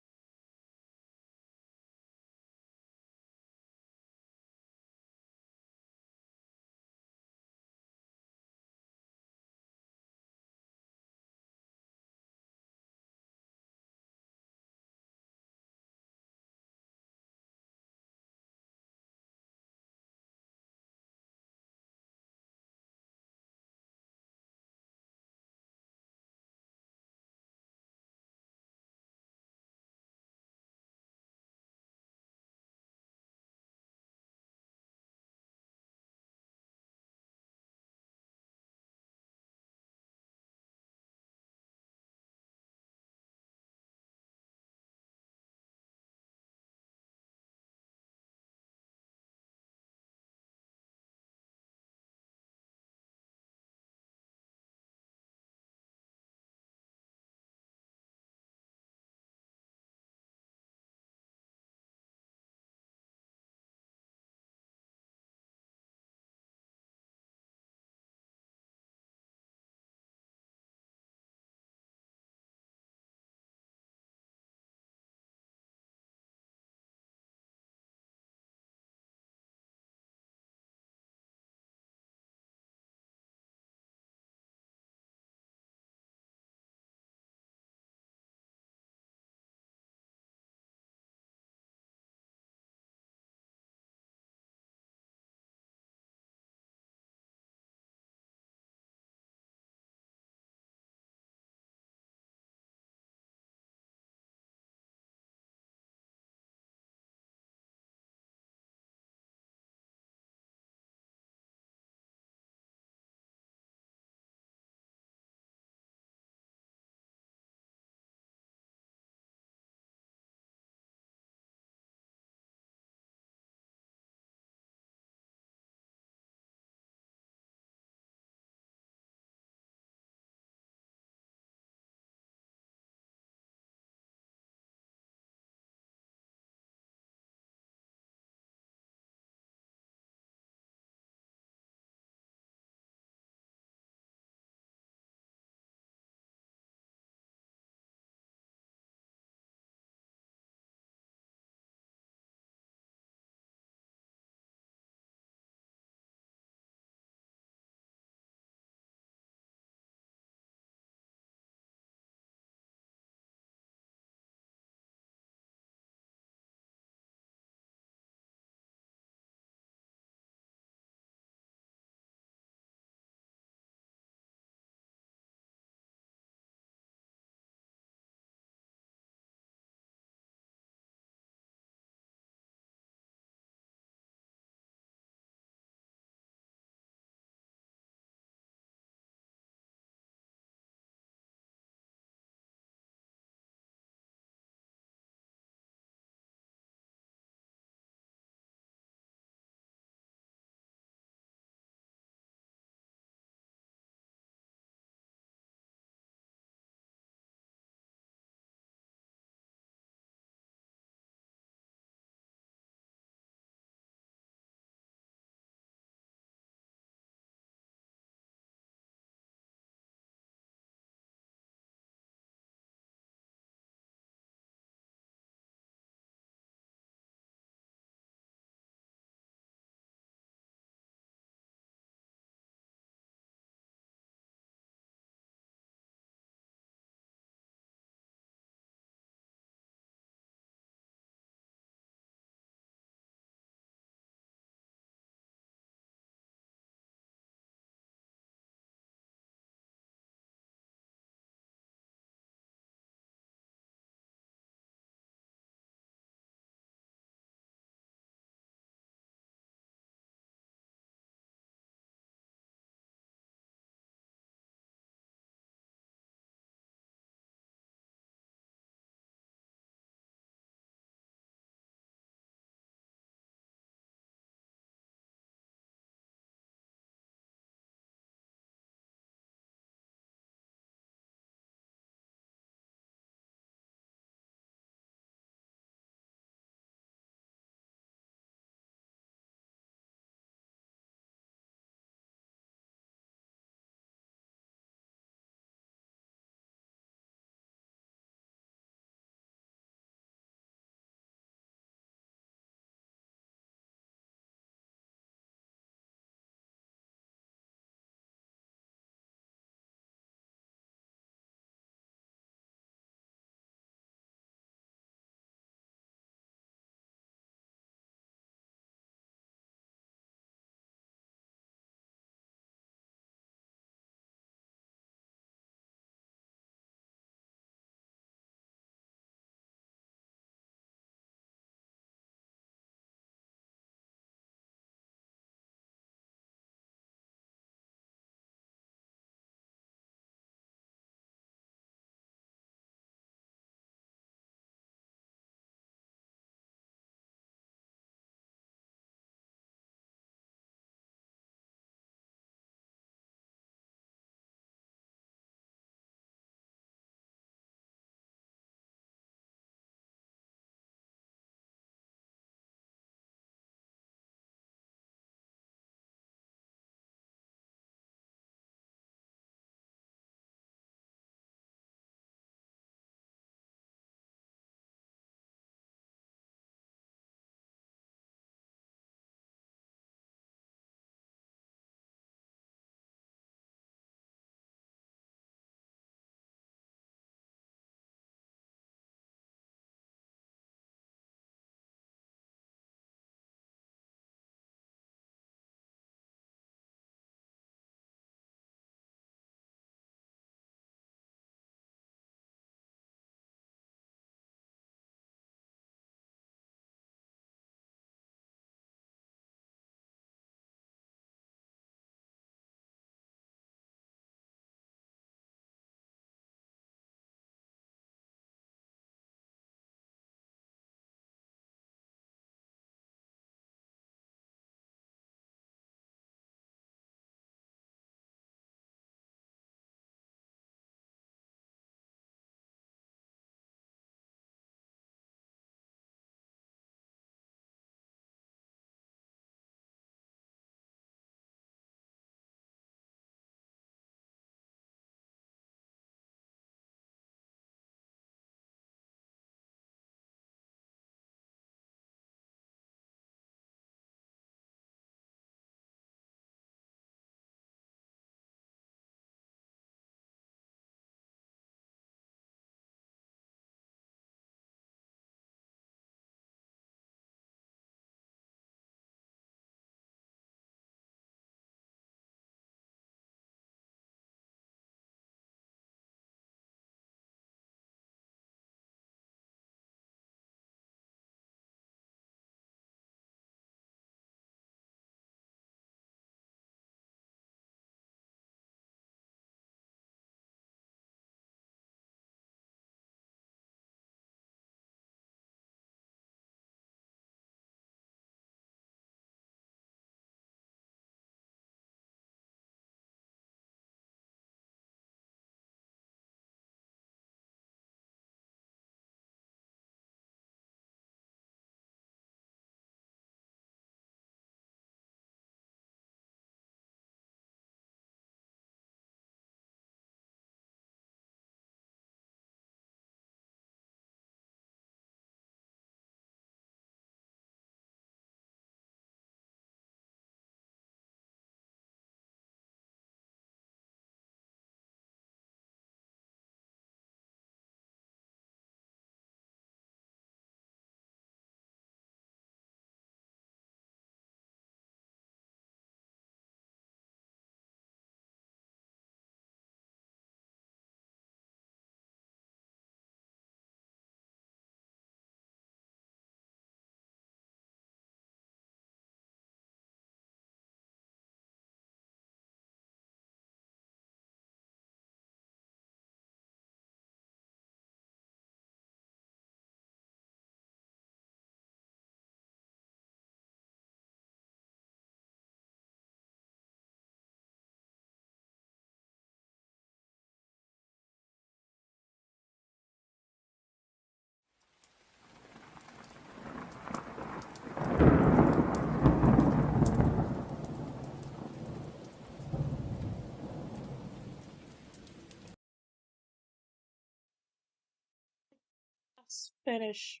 let's finish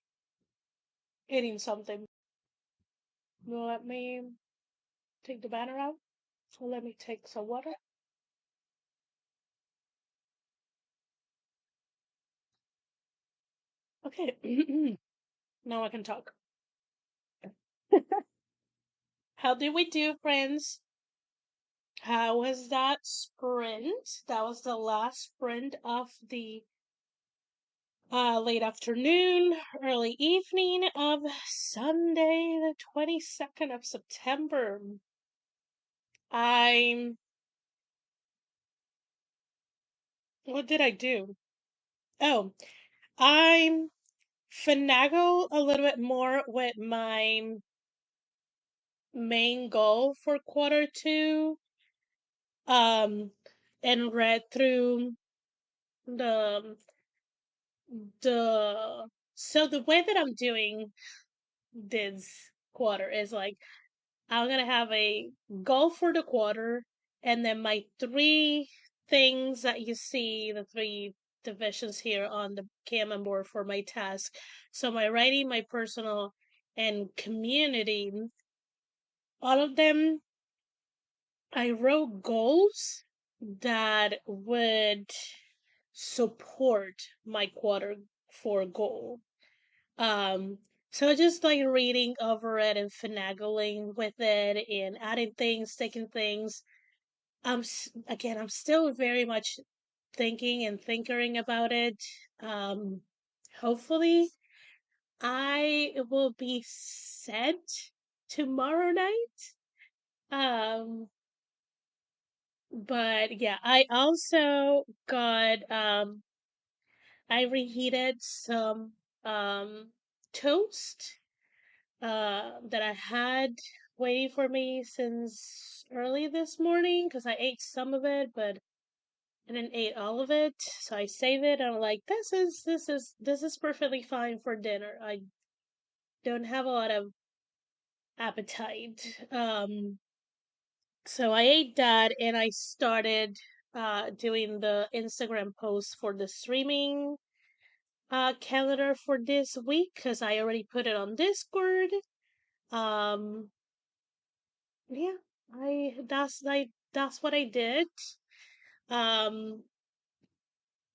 eating something. Let me take the banner out. So let me take some water. Okay, now I can talk. How did we do, friends? How was that sprint? That was the last sprint of the late afternoon, early evening of Sunday, the 22nd of September. I'm. What did I do? Oh, I'm finagle a little bit more with my main goal for quarter two. Um, and read through the the way that I'm doing this quarter is like I'm gonna have a goal for the quarter, and then my three things that you see, the three divisions here on the Kanban board for my task. So my writing, my personal, and community, all of them, I wrote goals that would support my quarter four goal. Um, so just like reading over it and finagling with it and adding things, taking things. Again, I'm still very much thinking and thinkering about it. Um, Hopefully, I will be set tomorrow night. Um, but yeah, I also got I reheated some toast that I had waiting for me since early this morning because I ate some of it, but I didn't eat all of it. So I saved it. And I'm like, this is perfectly fine for dinner. I don't have a lot of appetite. So I ate that, and I started doing the Instagram post for the streaming calendar for this week because I already put it on Discord. Um, yeah, that's what I did. Um,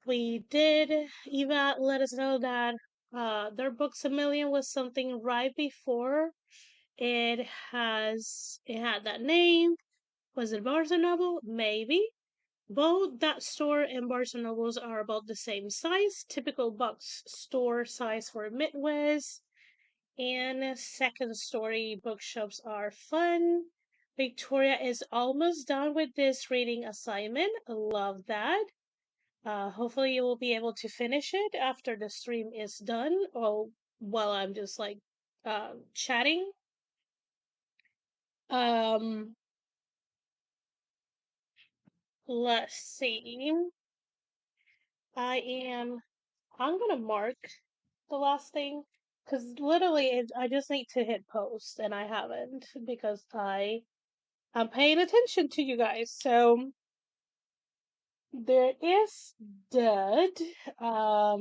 we did. Eva let us know that their books a million was something right before it had that name. Was it Barnes and Noble? Maybe. Both that store and Barnes and Nobles are about the same size, typical box store size for Midwest. And second story bookshops are fun. Victoria is almost done with this reading assignment. Love that. Hopefully you will be able to finish it after the stream is done or while I'm just like chatting. Um let's see. I'm gonna mark the last thing because literally I just need to hit post and I haven't because I'm paying attention to you guys. So there is that. I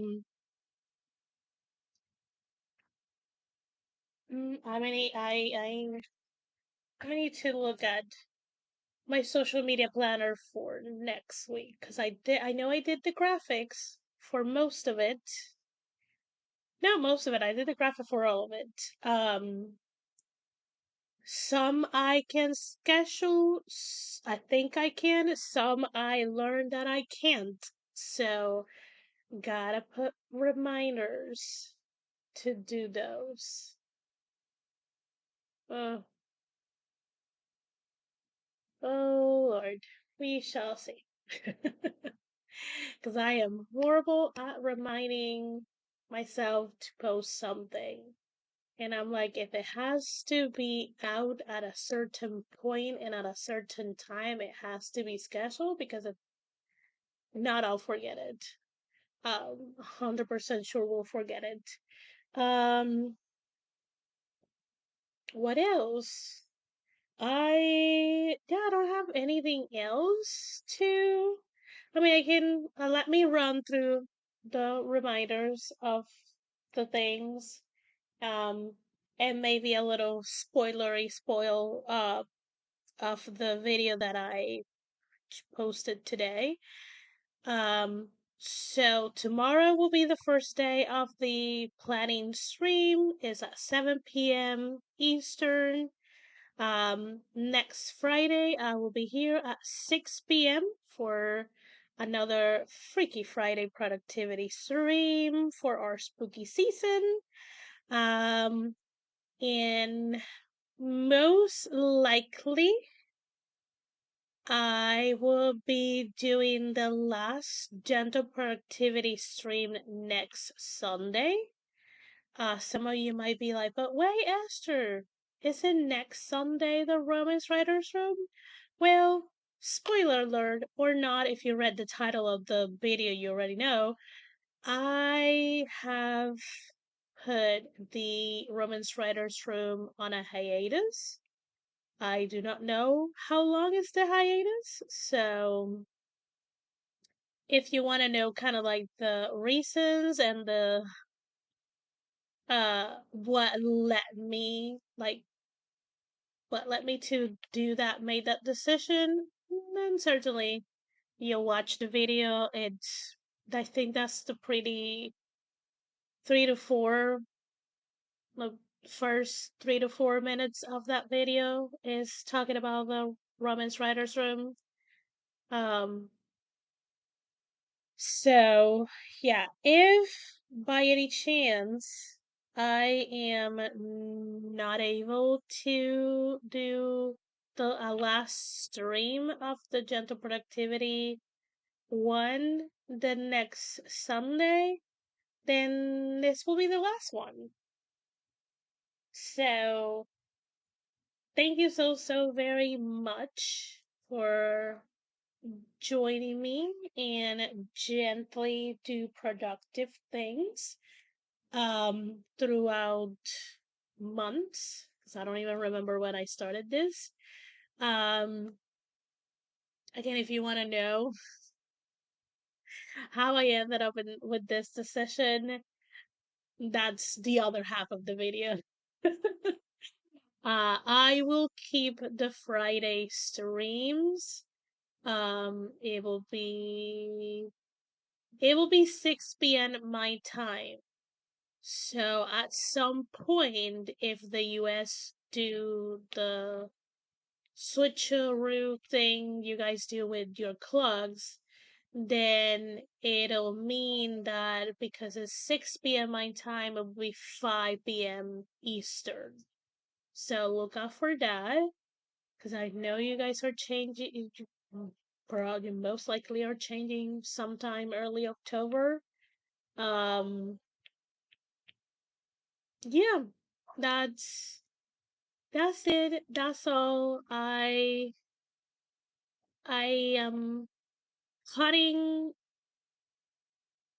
mean, I need to look at my social media planner for next week because I know I did the graphics for most of it. Not most of it. I did the graphic for all of it. Some I can schedule. I think I can. Some I learned that I can't. So gotta put reminders to do those. Oh, oh Lord, we shall see. Because I am horrible at reminding myself to post something. And I'm like, if it has to be out at a certain point and at a certain time, it has to be scheduled because if not, I'll forget it. 100% sure we'll forget it. Um, what else? I don't have anything else to. I mean, I can let me run through the reminders of the things. Um, and maybe a little spoilery spoil of the video that I posted today. So tomorrow will be the first day of the planning stream. Is at 7 p.m. Eastern. Next Friday I will be here at 6 p.m. for another Freaky Friday productivity stream for our spooky season. Um, and most likely I will be doing the last gentle productivity stream next Sunday. Some of you might be like, but wait, Esther, isn't next Sunday the Romance Writers Room? Well, spoiler alert, or not, if you read the title of the video, you already know. I have put the Romance Writers Room on a hiatus. I do not know how long is the hiatus, so if you want to know kind of like the reasons and the what let me to do that, made that decision, then certainly you'll watch the video. It's, I think that's the pretty 3 to 4, the first 3 to 4 minutes of that video is talking about the Romance Writers Room. Um, So, yeah, if by any chance I am not able to do the last stream of the Gentle Productivity one the next Sunday, then this will be the last one. So, thank you so very much for joining me and gently do productive things throughout months, because I don't even remember when I started this. Um Again, if you want to know how I ended up with this decision, that's the other half of the video. I will keep the Friday streams. It will be 6 p.m. my time. So at some point, if the US do the switcheroo thing you guys do with your clogs, then it'll mean that because it's 6 p.m. my time, it'll be 5 p.m. Eastern. So look out for that, because I know you guys are changing. Probably most likely are changing sometime early October. Um, yeah, that's that's it. That's all. I am cutting.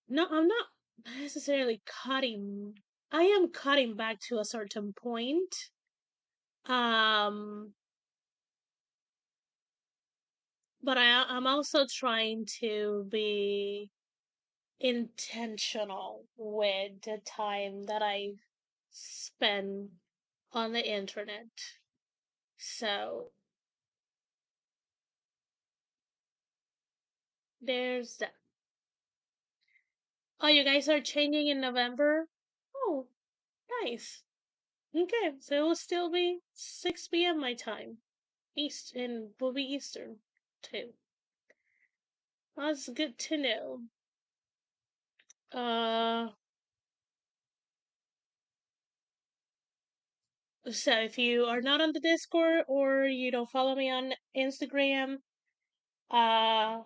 No, I'm not necessarily cutting. I am cutting back to a certain point. Um, but I'm also trying to be intentional with the time that I spend on the internet. So there's that. Oh, you guys are changing in November? Oh, nice. Okay, so it will still be 6 p.m. my time. East and will be Eastern too. That's good to know. Uh, so if you are not on the Discord or you don't follow me on Instagram, uh,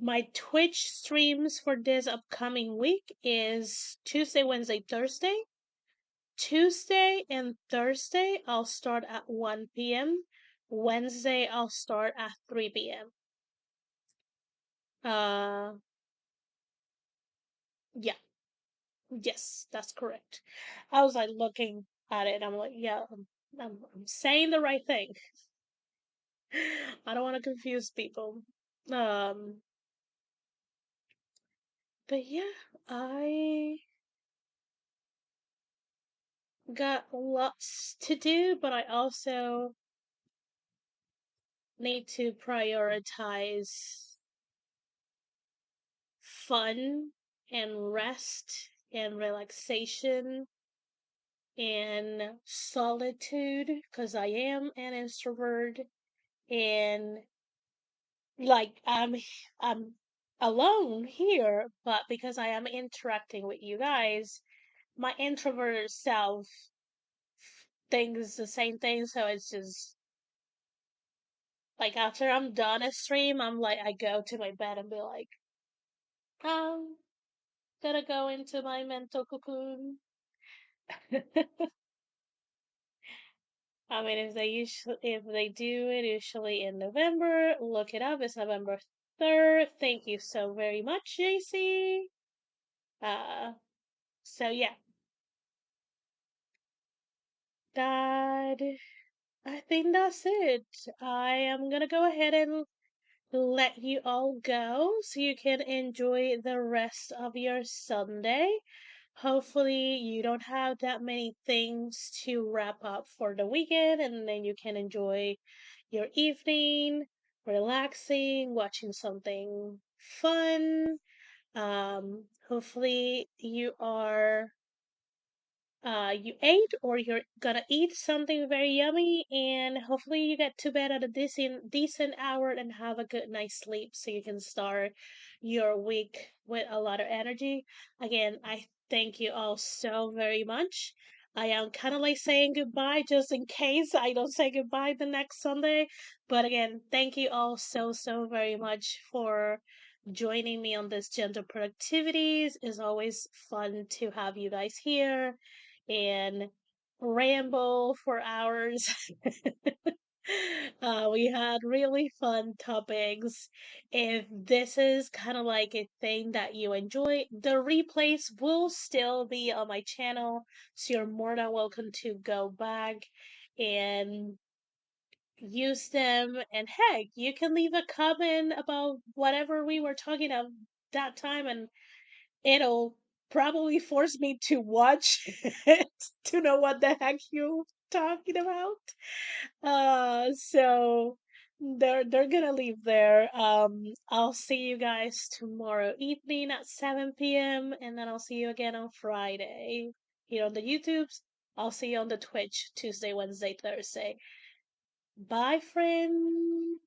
my Twitch streams for this upcoming week is Tuesday, Wednesday, Thursday. Tuesday and Thursday, I'll start at 1 p.m. Wednesday, I'll start at 3 p.m. Uh, yeah, yes, that's correct. I was like looking at it, I'm like, yeah, I'm saying the right thing. I don't want to confuse people. Um, but yeah, I got lots to do, but I also need to prioritize fun and rest and relaxation and solitude because I am an introvert and like I'm alone here, but because I am interacting with you guys, my introvert self thinks the same thing, so it's just like after I'm done a stream, I'm like I go to my bed and be like, um, gotta go into my mental cocoon. I mean, if they do it usually in November, look it up. It's November 3rd. Thank you so very much, JC. Uh, so yeah, that I think that's it. I am gonna go ahead and let you all go so you can enjoy the rest of your Sunday. Hopefully, you don't have that many things to wrap up for the weekend, and then you can enjoy your evening, relaxing, watching something fun. Hopefully, you ate or you're gonna eat something very yummy, and hopefully you get to bed at a decent hour and have a good night's sleep so you can start your week with a lot of energy. Again, I thank you all so very much. I am kind of like saying goodbye just in case I don't say goodbye the next Sunday. But again, thank you all so very much for joining me on this gentle productivities. It's always fun to have you guys here and ramble for hours. We had really fun topics. If this is kind of like a thing that you enjoy, the replays will still be on my channel, so you're more than welcome to go back and use them. And heck, you can leave a comment about whatever we were talking about that time, and it'll probably force me to watch it to know what the heck you're talking about. So they're gonna leave there. I'll see you guys tomorrow evening at 7 p.m. and then I'll see you again on Friday here on the YouTubes. I'll see you on the Twitch Tuesday, Wednesday, Thursday. Bye, friend.